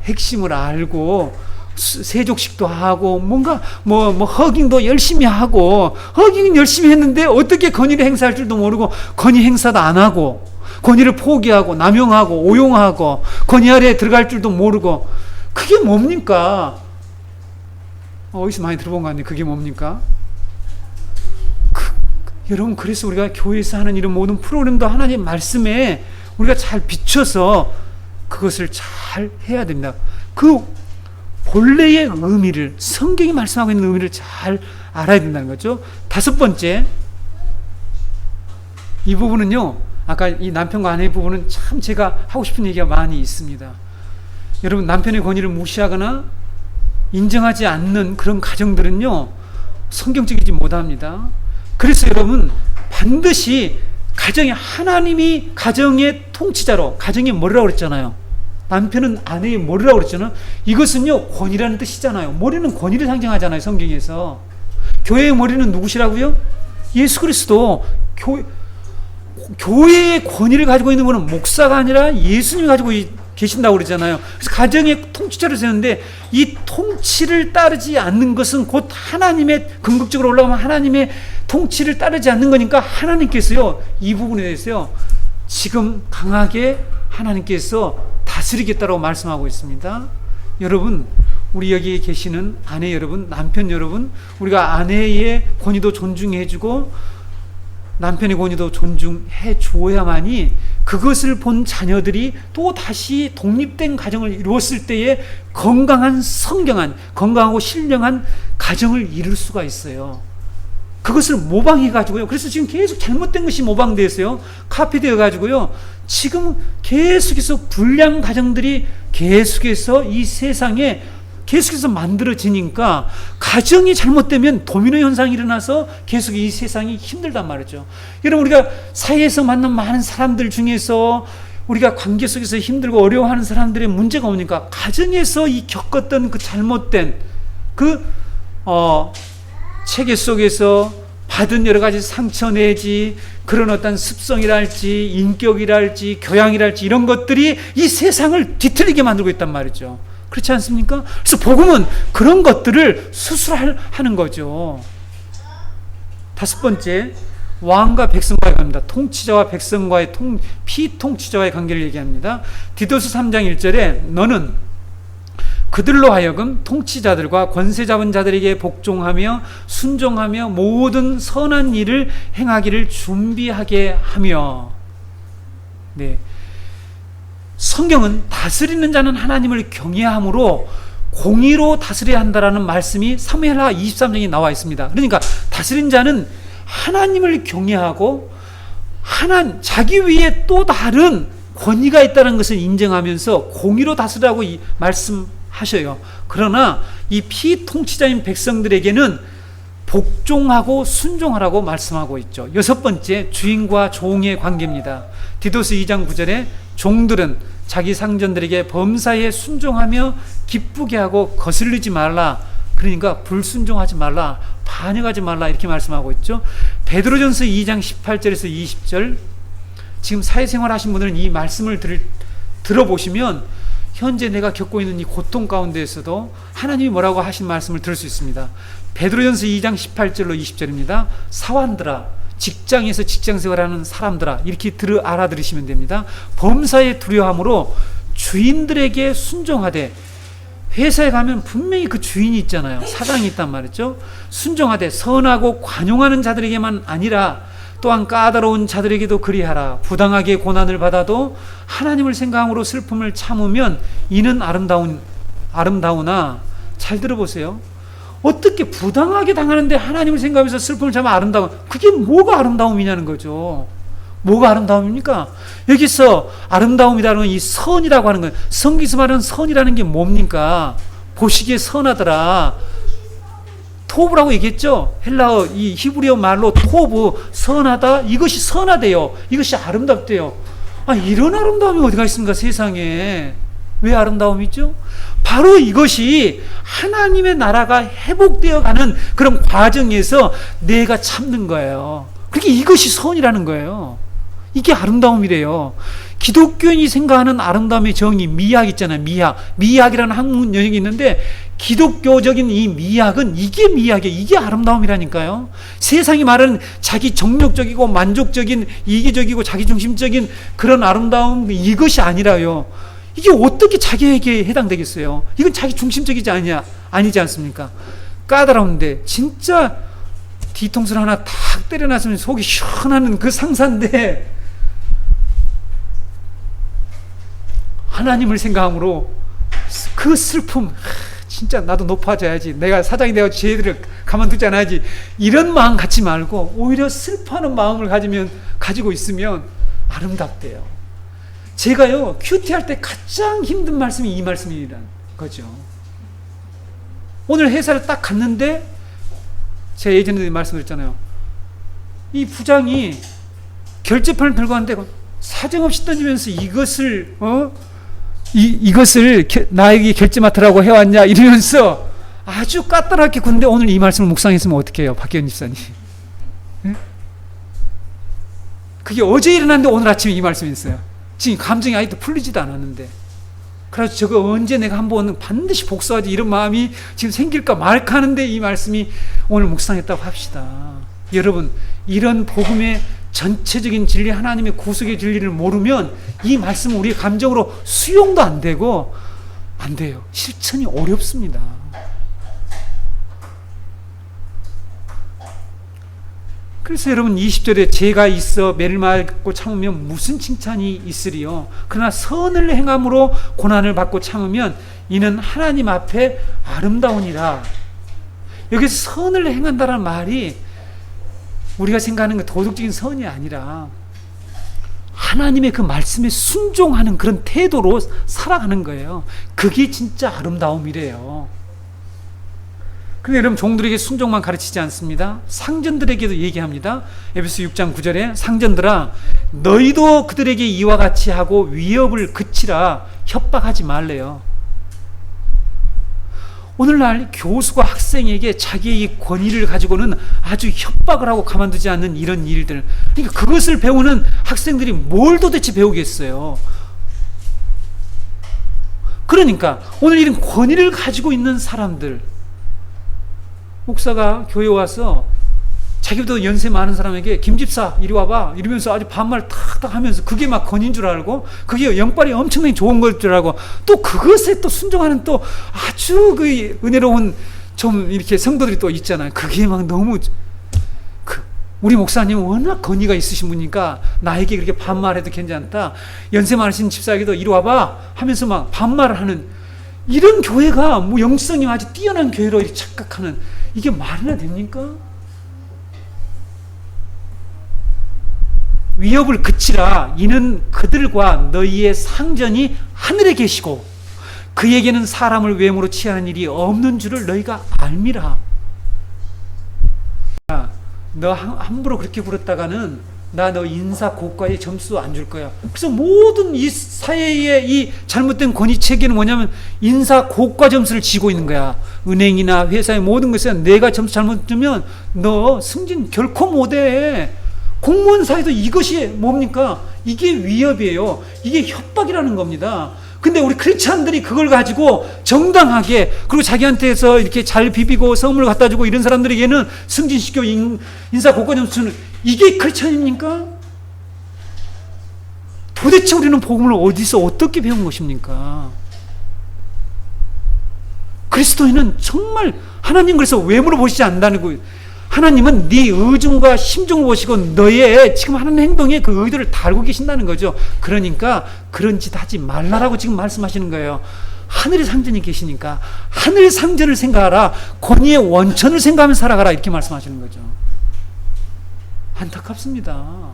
핵심을 알고 세족식도 하고 뭔가 뭐 허깅도 열심히 하고 허깅은 열심히 했는데 어떻게 권위를 행사할 줄도 모르고 권위 행사도 안 하고 권위를 포기하고 남용하고 오용하고 권위 아래에 들어갈 줄도 모르고 그게 뭡니까? 어디서 많이 들어본 거 같네. 그게 뭡니까? 여러분, 그래서 우리가 교회에서 하는 이런 모든 프로그램도 하나님 말씀에 우리가 잘 비춰서 그것을 잘 해야 됩니다. 그 본래의 의미를, 성경이 말씀하고 있는 의미를 잘 알아야 된다는 거죠. 다섯 번째, 이 부분은요, 아까 이 남편과 아내의 부분은 참 제가 하고 싶은 얘기가 많이 있습니다. 여러분, 남편의 권위를 무시하거나 인정하지 않는 그런 가정들은요, 성경적이지 못합니다. 그래서 여러분, 반드시 하나님이 가정의 통치자로, 가정의 머리라고 그랬잖아요. 남편은 아내의 머리라고 그랬잖아요. 이것은요, 권위라는 뜻이잖아요. 머리는 권위를 상징하잖아요, 성경에서. 교회의 머리는 누구시라고요? 예수 그리스도. 교회의 권위를 가지고 있는 분은 목사가 아니라 예수님이 가지고 계신다고 그러잖아요. 그래서 가정의 통치자를 세우는데 이 통치를 따르지 않는 것은 곧 하나님의, 궁극적으로 올라가면 하나님의 통치를 따르지 않는 거니까 하나님께서요, 이 부분에 대해서요, 지금 강하게 하나님께서 다스리겠다고 말씀하고 있습니다. 여러분, 우리 여기에 계시는 아내 여러분, 남편 여러분, 우리가 아내의 권위도 존중해주고 남편의 권위도 존중해 주어야만이 그것을 본 자녀들이 또 다시 독립된 가정을 이루었을 때에 건강하고 신령한 가정을 이룰 수가 있어요. 그것을 모방해가지고요. 그래서 지금 계속 잘못된 것이 모방되었어요. 카피되어가지고요. 지금 계속해서 불량 가정들이 계속해서 이 세상에 계속해서 만들어지니까 가정이 잘못되면 도미노 현상이 일어나서 계속 이 세상이 힘들단 말이죠. 여러분, 우리가 사회에서 만난 많은 사람들 중에서 우리가 관계 속에서 힘들고 어려워하는 사람들의 문제가 뭡니까? 가정에서 이 겪었던 그 잘못된 체계 속에서 받은 여러 가지 상처 내지 그런 어떤 습성이랄지 인격이랄지 교양이랄지 이런 것들이 이 세상을 뒤틀리게 만들고 있단 말이죠. 그렇지 않습니까? 그래서 복음은 그런 것들을 수술하는 거죠. 다섯 번째, 왕과 백성과의 관계입니다. 통치자와 백성과의 피통치자와의 관계를 얘기합니다. 디도스 3장 1절에 너는 그들로 하여금 통치자들과 권세 잡은 자들에게 복종하며 순종하며 모든 선한 일을 행하기를 준비하게 하며. 네. 성경은 다스리는 자는 하나님을 경외함으로 공의로 다스려야 한다라는 말씀이 사무엘하 23장에 나와 있습니다. 그러니까 다스린 자는 하나님을 경외하고 자기 위에 또 다른 권위가 있다는 것을 인정하면서 공의로 다스리라고 말씀하셔요. 그러나 이 피통치자인 백성들에게는 복종하고 순종하라고 말씀하고 있죠. 여섯 번째, 주인과 종의 관계입니다. 디도스 2장 9절에 종들은 자기 상전들에게 범사에 순종하며 기쁘게 하고 거슬리지 말라. 그러니까 불순종하지 말라, 반역하지 말라 이렇게 말씀하고 있죠. 베드로전서 2장 18절에서 20절, 지금 사회생활 하신 분들은 이 말씀을 들어보시면 현재 내가 겪고 있는 이 고통 가운데에서도 하나님이 뭐라고 하신 말씀을 들을 수 있습니다. 베드로전서 2장 18절로 20절입니다. 사환들아, 직장에서 직장생활하는 사람들아, 이렇게 알아들으시면 됩니다. 범사에 두려움으로 주인들에게 순종하되, 회사에 가면 분명히 그 주인이 있잖아요. 사장이 있단 말이죠. 순종하되 선하고 관용하는 자들에게만 아니라 또한 까다로운 자들에게도 그리하라. 부당하게 고난을 받아도 하나님을 생각함으로 슬픔을 참으면 이는 아름다우나. 잘 들어보세요. 어떻게 부당하게 당하는데 하나님을 생각하면서 슬픔을 참으면 아름다운, 그게 뭐가 아름다움이냐는 거죠. 뭐가 아름다움입니까? 여기서 아름다움이라는 건 이 선이라고 하는 거예요. 성경에서 말하는 선이라는 게 뭡니까? 보시기에 선하더라. 토브라고 얘기했죠. 헬라어 이 히브리어 말로 토브, 선하다. 이것이 선하대요. 이것이 아름답대요. 이런 아름다움이 어디가 있습니까, 세상에? 왜 아름다움이죠? 바로 이것이 하나님의 나라가 회복되어 가는 그런 과정에서 내가 참는 거예요. 그러니까 이것이 선이라는 거예요. 이게 아름다움이래요. 기독교인이 생각하는 아름다움의 정의, 미학 있잖아요. 미학이라는 학문 영역이 있는데, 기독교적인 이 미학은 이게 미학이에요. 이게 아름다움이라니까요. 세상이 말하는 자기 정욕적이고 만족적인, 이기적이고 자기중심적인 그런 아름다움, 이것이 아니라요. 이게 어떻게 자기에게 해당되겠어요? 이건 자기 중심적이지 아니지 않습니까? 까다로운데 진짜 뒤통수를 하나 탁 때려놨으면 속이 시원한 그 상사인데, 하나님을 생각함으로 그 슬픔, 진짜 나도 높아져야지, 내가 사장이 되어 쟤들을 가만두지 않아야지, 이런 마음 갖지 말고 오히려 슬퍼하는 마음을 가지고 있으면 아름답대요. 제가요, 큐티할 때 가장 힘든 말씀이 이 말씀이라는 거죠. 오늘 회사를 딱 갔는데, 제가 예전에 말씀드렸잖아요. 이 부장이 결제판을 들고 왔는데 사정없이 던지면서 이것을 나에게 결제 맡으라고 해왔냐 이러면서 아주 까다롭게 군데, 오늘 이 말씀을 묵상했으면 어떻게 해요, 박기현 집사님? 네? 그게 어제 일어났는데 오늘 아침에 이 말씀이 있어요. 지금 감정이 아직도 풀리지도 않았는데, 그래서 저거 언제 내가 한번 반드시 복수하지, 이런 마음이 지금 생길까 말까 하는데 이 말씀이 오늘 묵상했다고 합시다. 여러분, 이런 복음의 전체적인 진리, 하나님의 구속의 진리를 모르면 이 말씀은 우리의 감정으로 수용도 안 되고 안 돼요. 실천이 어렵습니다. 그래서 여러분 20절에 죄가 있어 매를 맞고 참으면 무슨 칭찬이 있으리요. 그러나 선을 행함으로 고난을 받고 참으면 이는 하나님 앞에 아름다우니라. 여기서 선을 행한다는 말이 우리가 생각하는 그 도덕적인 선이 아니라 하나님의 그 말씀에 순종하는 그런 태도로 살아가는 거예요. 그게 진짜 아름다움이래요. 근데 여러분, 종들에게 순종만 가르치지 않습니다. 상전들에게도 얘기합니다. 에베소 6장 9절에 상전들아, 너희도 그들에게 이와 같이 하고 위협을 그치라. 협박하지 말래요. 오늘날 교수가 학생에게 자기의 권위를 가지고는 아주 협박을 하고 가만두지 않는 이런 일들, 그러니까 그것을 배우는 학생들이 뭘 도대체 배우겠어요. 그러니까 오늘 이런 권위를 가지고 있는 사람들, 목사가 교회 와서 자기보다 연세 많은 사람에게 김 집사 이리 와봐 이러면서 아주 반말 탁탁 하면서 그게 막 권인 줄 알고 그게 영빨이 엄청나게 좋은 걸 줄 알고 또 그것에 또 순종하는 또 아주 그 은혜로운 좀 이렇게 성도들이 또 있잖아요. 그게 막 너무 우리 목사님은 워낙 권위가 있으신 분이니까 나에게 그렇게 반말해도 괜찮다. 연세 많으신 집사에게도 이리 와봐 하면서 막 반말을 하는 이런 교회가 뭐 영성이 아주 뛰어난 교회로 이렇게 착각하는 이게 말이나 됩니까? 위협을 그치라. 이는 그들과 너희의 상전이 하늘에 계시고 그에게는 사람을 외모로 취하는 일이 없는 줄을 너희가 알미라. 너 함부로 그렇게 굴었다가는 나 너 인사 고과에 점수 안 줄 거야. 그래서 모든 이 사회의 이 잘못된 권위 체계는 뭐냐면 인사 고과 점수를 지고 있는 거야. 은행이나 회사의 모든 것에 내가 점수 잘못 주면 너 승진 결코 못해. 공무원 사회도 이것이 뭡니까? 이게 위협이에요. 이게 협박이라는 겁니다. 근데 우리 크리스찬들이 그걸 가지고 정당하게 그리고 자기한테서 이렇게 잘 비비고 선물 갖다 주고 이런 사람들에게는 승진시켜 인사 고과 점수는 이게 크리스찬입니까? 도대체 우리는 복음을 어디서 어떻게 배운 것입니까? 그리스도인은 정말 하나님 그래서 외모로 보시지 않는다는 거예요. 하나님은 네 의중과 심중을 보시고 너의 지금 하는 행동에 그 의도를 다 알고 계신다는 거죠. 그러니까 그런 짓 하지 말라라고 지금 말씀하시는 거예요. 하늘의 상전이 계시니까 하늘의 상전을 생각하라. 권위의 원천을 생각하며 살아가라. 이렇게 말씀하시는 거죠. 안타깝습니다.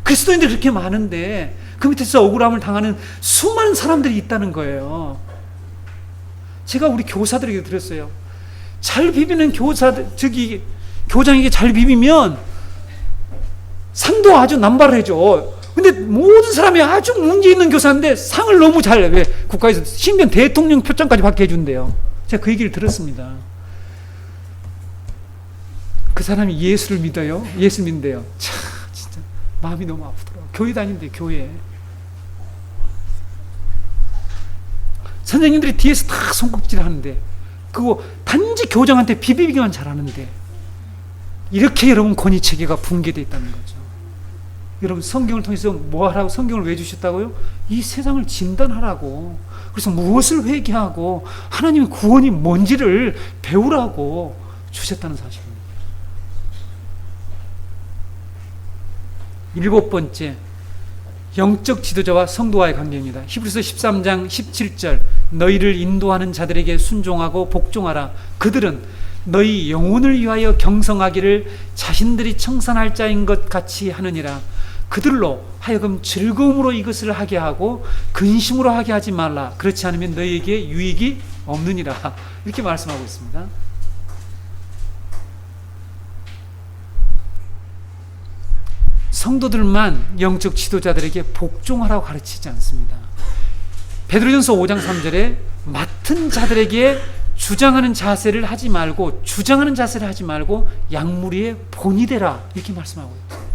그리스도인들이 그렇게 많은데 그 밑에서 억울함을 당하는 수많은 사람들이 있다는 거예요. 제가 우리 교사들에게 들었어요. 잘 비비는 교장에게 잘 비비면 상도 아주 남발을 해줘. 근데 모든 사람이 아주 문제 있는 교사인데 상을 너무 왜 국가에서 심지어 대통령 표창까지 받게 해준대요. 제가 그 얘기를 들었습니다. 그 사람이 예수를 믿어요? 예수 믿는데요. 참 진짜 마음이 너무 아프더라고요. 교회 다니는데 교회 선생님들이 뒤에서 다 손꼽질 하는데 그거 단지 교장한테 비비기만 잘하는데 이렇게 여러분 권위체계가 붕괴되어 있다는 거죠. 여러분 성경을 통해서 뭐 하라고 성경을 왜 주셨다고요? 이 세상을 진단하라고. 그래서 무엇을 회개하고 하나님의 구원이 뭔지를 배우라고 주셨다는 사실입니다. 7번째, 영적 지도자와 성도와의 관계입니다. 히브리서 13장 17절 너희를 인도하는 자들에게 순종하고 복종하라. 그들은 너희 영혼을 위하여 경성하기를 자신들이 청산할 자인 것 같이 하느니라. 그들로 하여금 즐거움으로 이것을 하게 하고 근심으로 하게 하지 말라. 그렇지 않으면 너희에게 유익이 없느니라. 이렇게 말씀하고 있습니다. 성도들만 영적 지도자들에게 복종하라고 가르치지 않습니다. 베드로전서 5장 3절에 맡은 자들에게 주장하는 자세를 하지 말고 양무리의 본이 되라. 이렇게 말씀하고 있습니다.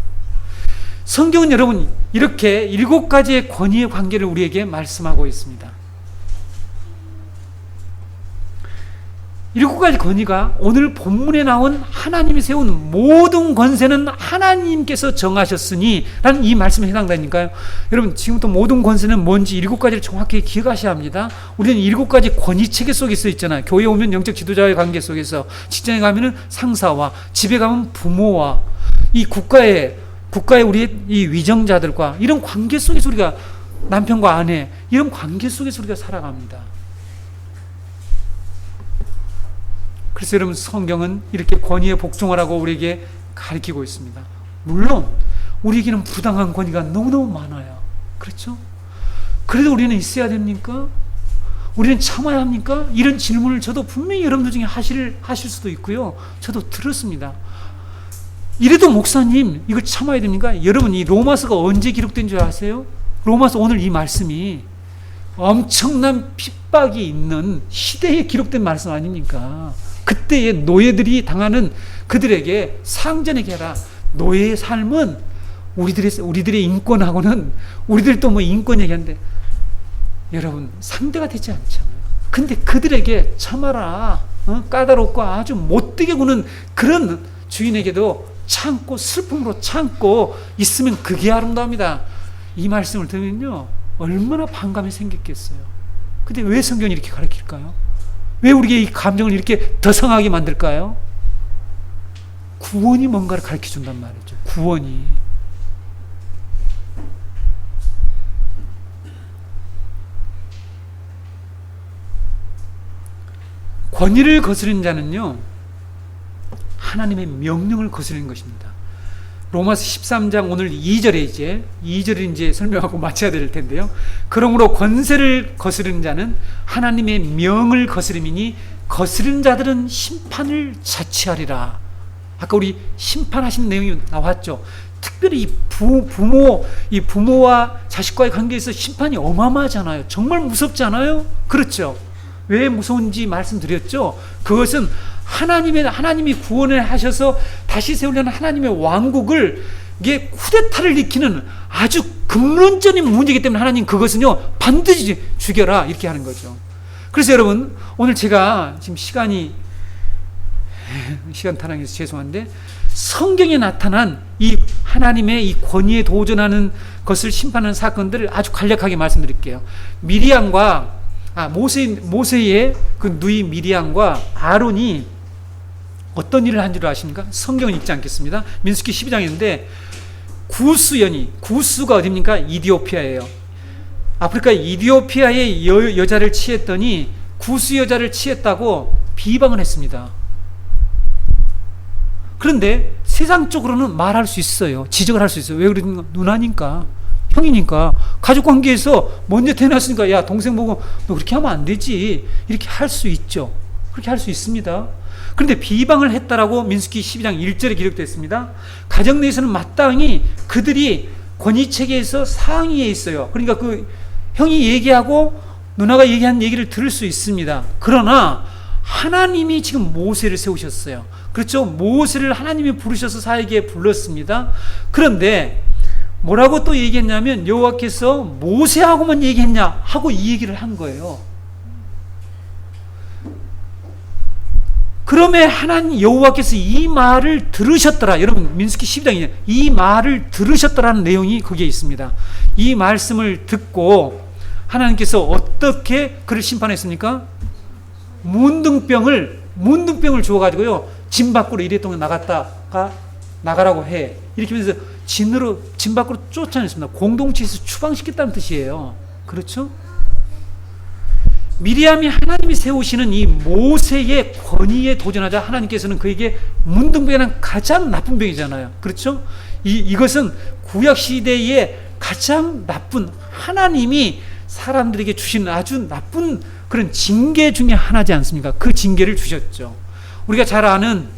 성경은 여러분 이렇게 7가지의 권위의 관계를 우리에게 말씀하고 있습니다. 7가지 권위가 오늘 본문에 나온 하나님이 세운 모든 권세는 하나님께서 정하셨으니 라는 이 말씀에 해당되니까요. 여러분 지금부터 모든 권세는 뭔지 7가지를 정확히 기억하셔야 합니다. 우리는 7가지 권위체계 속에 서 있잖아요. 교회에 오면 영적 지도자의 관계 속에서, 직장에 가면 상사와, 집에 가면 부모와, 이 국가의 우리의 이 위정자들과 이런 관계 속에서 우리가 남편과 아내 이런 관계 속에서 우리가 살아갑니다. 그래서 여러분 성경은 이렇게 권위에 복종하라고 우리에게 가르치고 있습니다. 물론 우리에게는 부당한 권위가 너무너무 많아요. 그렇죠? 그래도 우리는 있어야 됩니까? 우리는 참아야 합니까? 이런 질문을 저도 분명히 여러분들 중에 하실 수도 있고요. 저도 들었습니다. 이래도 목사님 이걸 참아야 됩니까? 여러분 이 로마서가 언제 기록된 줄 아세요? 로마서 오늘 이 말씀이 엄청난 핍박이 있는 시대에 기록된 말씀 아닙니까? 그때의 노예들이 당하는 그들에게 상전에게 해라. 노예의 삶은 우리들의 인권하고는 우리들 또 뭐 인권 얘기하는데 여러분 상대가 되지 않잖아요. 근데 그들에게 참아라. 까다롭고 아주 못되게 구는 그런 주인에게도 참고 슬픔으로 참고 있으면 그게 아름다움이다. 이 말씀을 들으면요 얼마나 반감이 생겼겠어요. 근데 왜 성경이 이렇게 가르칠까요? 왜 우리의 이 감정을 이렇게 더 상하게 만들까요? 구원이 뭔가를 가르쳐준단 말이죠. 구원이. 권위를 거스르는 자는요 하나님의 명령을 거스르는 것입니다. 로마서 13장 오늘 2절을 이제 설명하고 마쳐야 될 텐데요. 그러므로 권세를 거스르는 자는 하나님의 명을 거스름이니 거스르는 자들은 심판을 자취하리라. 아까 우리 심판하신 내용이 나왔죠. 특별히 이 부모와 자식과의 관계에서 심판이 어마어마하잖아요. 정말 무섭잖아요. 그렇죠. 왜 무서운지 말씀드렸죠. 그것은 하나님이 구원을 하셔서 다시 세우려는 하나님의 왕국을 이게 쿠데타를 일으키는 아주 근본적인 문제이기 때문에 하나님 그것은요 반드시 죽여라 이렇게 하는 거죠. 그래서 여러분 오늘 제가 지금 시간 타락해서 죄송한데 성경에 나타난 이 하나님의 이 권위에 도전하는 것을 심판하는 사건들을 아주 간략하게 말씀드릴게요. 모세의 그 누이 미리암과 아론이 어떤 일을 한 줄 아십니까? 성경은 읽지 않겠습니다. 민수기 12장인데 구스가 어디입니까? 이디오피아예요. 아프리카 이디오피아의 여자를 취했더니 구스 여자를 취했다고 비방을 했습니다. 그런데 세상적으로는 말할 수 있어요. 지적을 할 수 있어요. 왜 그러는가? 누나니까, 형이니까, 가족관계에서 먼저 태어났으니까 야 동생 보고 너 그렇게 하면 안 되지 이렇게 할 수 있죠. 그렇게 할 수 있습니다. 그런데 비방을 했다라고 민수기 12장 1절에 기록되어 가정 내에서는 마땅히 그들이 권위체계에서 상위에 있어요. 그러니까 그 형이 얘기하고 누나가 얘기한 얘기를 들을 수 있습니다. 그러나 하나님이 지금 모세를 세우셨어요. 그렇죠? 모세를 하나님이 부르셔서 사역에 불렀습니다. 그런데 뭐라고 또 얘기했냐면 여호와께서 모세하고만 얘기했냐 하고 이 얘기를 한 거예요. 그러면 하나님 여호와께서 이 말을 들으셨더라. 여러분 민수기 12장이에요. 이 말을 들으셨더라는 내용이 거기에 있습니다. 이 말씀을 듣고 하나님께서 어떻게 그를 심판했습니까? 문둥병을 주어가지고요 진 밖으로 이랫동안 나가라고 해. 이렇게 하면서 진 밖으로 쫓아냈습니다. 공동체에서 추방시켰다는 뜻이에요. 그렇죠? 미리암이 하나님이 세우시는 이 모세의 권위에 도전하자 하나님께서는 그에게 문둥병이란 가장 나쁜 병이잖아요. 그렇죠? 이것은 구약 시대의 가장 나쁜 하나님이 사람들에게 주신 아주 나쁜 그런 징계 중에 하나지 않습니까? 그 징계를 주셨죠. 우리가 잘 아는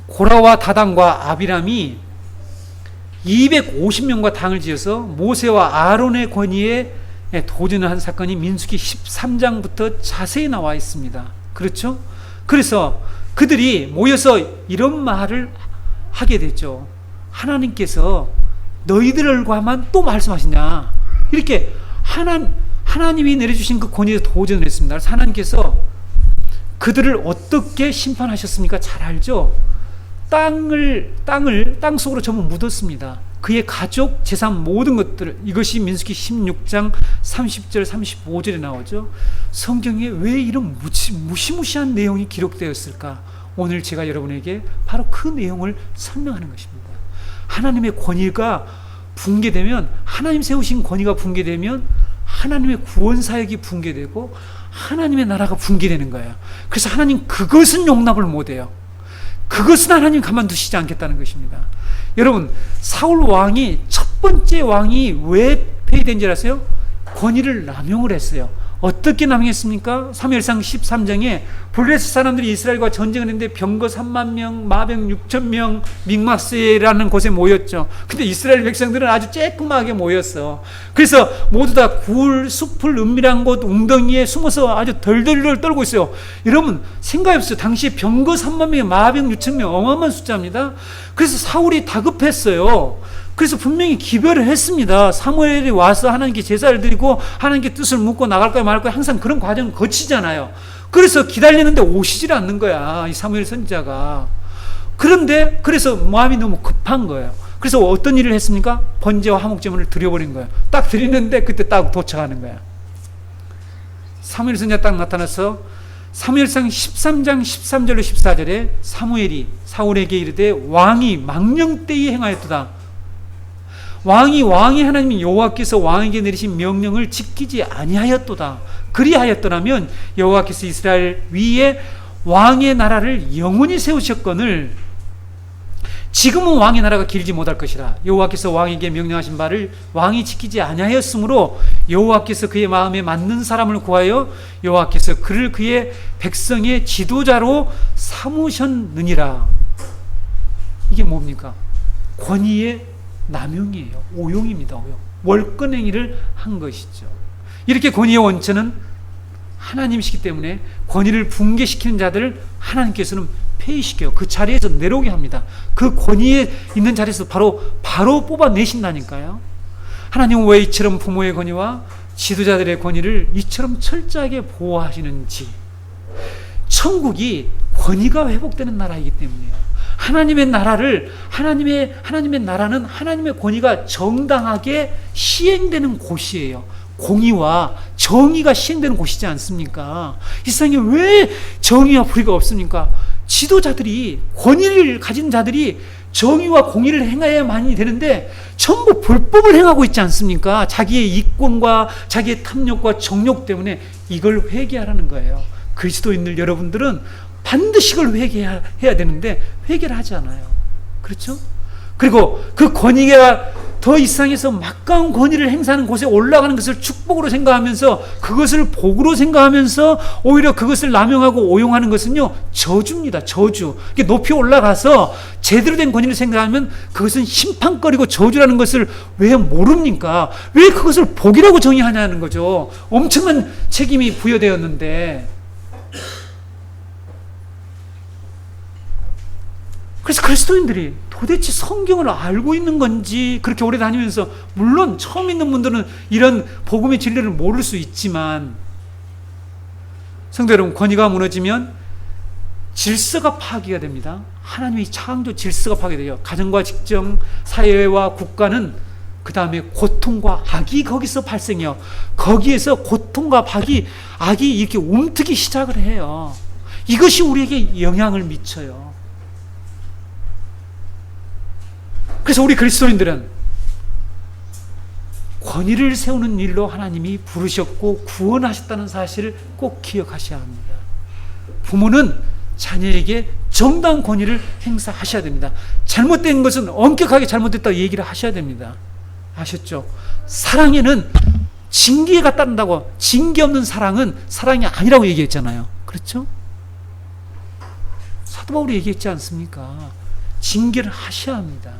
고라와 다단과 아비람이 250명과 당을 지어서 모세와 아론의 권위에 도전을 한 사건이 민수기 13장부터 자세히 나와 있습니다. 그렇죠? 그래서 그들이 모여서 이런 말을 하게 됐죠. 하나님께서 너희들과만 또 말씀하시냐 이렇게 하나님이 내려주신 그 권위에 도전을 했습니다. 그래서 하나님께서 그들을 어떻게 심판하셨습니까? 잘 알죠? 땅 속으로 전부 묻었습니다. 그의 가족, 재산 모든 것들, 이것이 민수기 16장 30절 35절에 나오죠. 성경에 왜 이런 무시무시한 내용이 기록되었을까? 오늘 제가 여러분에게 바로 그 내용을 설명하는 것입니다. 하나님의 권위가 붕괴되면, 하나님 세우신 권위가 붕괴되면 하나님의 구원 사역이 붕괴되고 하나님의 나라가 붕괴되는 거예요. 그래서 하나님 그것은 용납을 못해요. 그것은 하나님 가만두시지 않겠다는 것입니다. 여러분, 사울 왕이 첫 번째 왕이 왜 폐위된 줄 아세요? 권위를 남용을 했어요. 어떻게 남용했습니까? 사무엘상 13장에 블레셋 사람들이 이스라엘과 전쟁을 했는데 병거 3만 명, 마병 6천 명, 믹마스라는 곳에 모였죠. 근데 이스라엘 백성들은 아주 쬐끔하게 모였어. 그래서 모두 다 굴, 숲을 은밀한 곳, 웅덩이에 숨어서 아주 덜덜덜 떨고 있어요. 여러분 생각해보세요. 당시에 병거 3만 명에 마병 6천 명, 어마어마한 숫자입니다. 그래서 사울이 다급했어요. 그래서 분명히 기별을 했습니다. 사무엘이 와서 하나님께 제사를 드리고 하나님께 뜻을 묻고 나갈까요 말까요 항상 그런 과정을 거치잖아요. 그래서 기다리는데 오시질 않는 거야, 이 사무엘 선지자가. 그런데 그래서 마음이 너무 급한 거예요. 그래서 어떤 일을 했습니까? 번제와 화목제물을 드려버린 거예요. 딱 드리는데 그때 딱 도착하는 거예요. 사무엘 선지자 딱 나타나서 사무엘상 13장 13절로 14절에 사무엘이 사울에게 이르되 왕이 망령되이 행하였도다. 왕이 하나님 여호와께서 왕에게 내리신 명령을 지키지 아니하였도다. 그리하였더라면 여호와께서 이스라엘 위에 왕의 나라를 영원히 세우셨거늘 지금은 왕의 나라가 길지 못할 것이라. 여호와께서 왕에게 명령하신 바를 왕이 지키지 아니하였으므로 여호와께서 그의 마음에 맞는 사람을 구하여 여호와께서 그를 그의 백성의 지도자로 삼으셨느니라. 이게 뭡니까? 권위의 남용이에요. 오용입니다. 오용. 월권행위를 한 것이죠. 이렇게 권위의 원천은 하나님이시기 때문에 권위를 붕괴시키는 자들을 하나님께서는 폐위시켜요. 그 자리에서 내려오게 합니다. 그 권위에 있는 자리에서 바로 뽑아내신다니까요. 하나님은 왜 이처럼 부모의 권위와 지도자들의 권위를 이처럼 철저하게 보호하시는지. 천국이 권위가 회복되는 나라이기 때문이에요. 하나님의 나라는 하나님의 권위가 정당하게 시행되는 곳이에요. 공의와 정의가 시행되는 곳이지 않습니까? 이 세상에 왜 정의와 불의가 없습니까? 지도자들이, 권위를 가진 자들이 정의와 공의를 행해야만이 되는데 전부 불법을 행하고 있지 않습니까? 자기의 이권과 자기의 탐욕과 정욕 때문에 이걸 회개하라는 거예요. 그리스도인들 여러분들은 반드시 이걸 회개해야 되는데 회개를 하지 않아요. 그렇죠? 그리고 그 권위가 더 이 세상에서 막강한 권위를 행사하는 곳에 올라가는 것을 축복으로 생각하면서 그것을 복으로 생각하면서 오히려 그것을 남용하고 오용하는 것은요, 저주입니다. 저주. 높이 올라가서 제대로 된 권위를 생각하면 그것은 심판거리고 저주라는 것을 왜 모릅니까? 왜 그것을 복이라고 정의하냐는 거죠. 엄청난 책임이 부여되었는데. 그래서 그리스도인들이 도대체 성경을 알고 있는 건지 그렇게 오래 다니면서, 물론 처음 있는 분들은 이런 복음의 진리를 모를 수 있지만, 성도 여러분, 권위가 무너지면 질서가 파괴가 됩니다. 하나님의 창조 질서가 파괴돼요. 가정과 직장, 사회와 국가는 그 다음에 고통과 악이 거기서 발생해요. 거기에서 고통과 악이 이렇게 움트기 시작을 해요. 이것이 우리에게 영향을 미쳐요. 그래서 우리 그리스도인들은 권위를 세우는 일로 하나님이 부르셨고 구원하셨다는 사실을 꼭 기억하셔야 합니다. 부모는 자녀에게 정당한 권위를 행사하셔야 됩니다. 잘못된 것은 엄격하게 잘못됐다고 얘기를 하셔야 됩니다. 아셨죠? 사랑에는 징계가 따른다고. 징계 없는 사랑은 사랑이 아니라고 얘기했잖아요. 그렇죠? 사도 바울이 얘기했지 않습니까? 징계를 하셔야 합니다.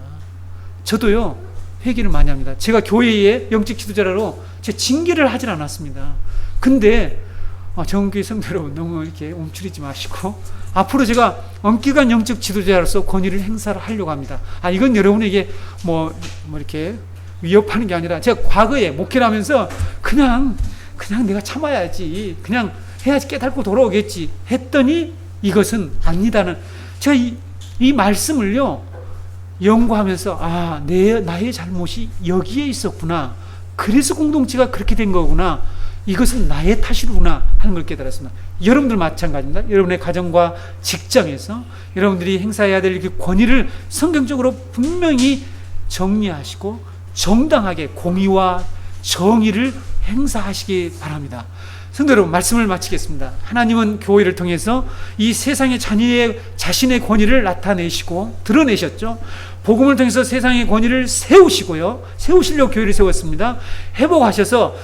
저도요, 회개를 많이 합니다. 제가 교회의 영적 지도자로 제 징계를 하진 않았습니다. 근데 정교회 성도 여러분, 너무 이렇게 움츠리지 마시고 앞으로 제가 엄격한 영적 지도자로서 권위를 행사를 하려고 합니다. 이건 여러분에게 뭐 이렇게 위협하는 게 아니라, 제가 과거에 목회를 하면서 그냥 내가 참아야지, 그냥 해야지 깨닫고 돌아오겠지 했더니 이것은 아니다는, 제가 이 말씀을요 연구하면서 나의 잘못이 여기에 있었구나, 그래서 공동체가 그렇게 된 거구나, 이것은 나의 탓이구나 하는 걸 깨달았습니다. 여러분들 마찬가지입니다. 여러분의 가정과 직장에서 여러분들이 행사해야 될 그 권위를 성경적으로 분명히 정리하시고 정당하게 공의와 정의를 행사하시기 바랍니다. 성도 여러분, 말씀을 마치겠습니다. 하나님은 교회를 통해서 이 세상의 자신의 권위를 나타내시고 드러내셨죠. 복음을 통해서 세상의 권위를 세우시고요, 세우시려고 교회를 세웠습니다. 회복하셔서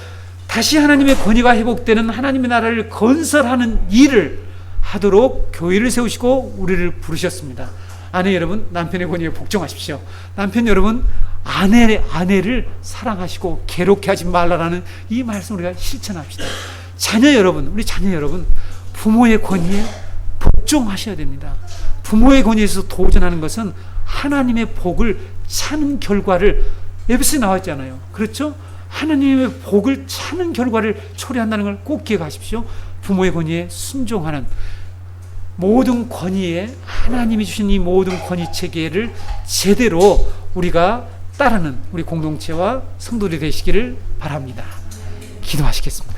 다시 하나님의 권위가 회복되는 하나님의 나라를 건설하는 일을 하도록 교회를 세우시고 우리를 부르셨습니다. 아내 여러분, 남편의 권위에 복종하십시오. 남편 여러분, 아내를 사랑하시고 괴롭게 하지 말라라는 이 말씀을 우리가 실천합시다. 자녀 여러분, 우리 자녀 여러분, 부모의 권위에 복종하셔야 됩니다. 부모의 권위에서 도전하는 것은 하나님의 복을 차는 결과를, 에베소에 나와 있잖아요. 그렇죠? 하나님의 복을 차는 결과를 초래한다는 걸 꼭 기억하십시오. 부모의 권위에 순종하는, 모든 권위에 하나님이 주신 이 모든 권위 체계를 제대로 우리가 따르는 우리 공동체와 성도들이 되시기를 바랍니다. 기도하시겠습니다.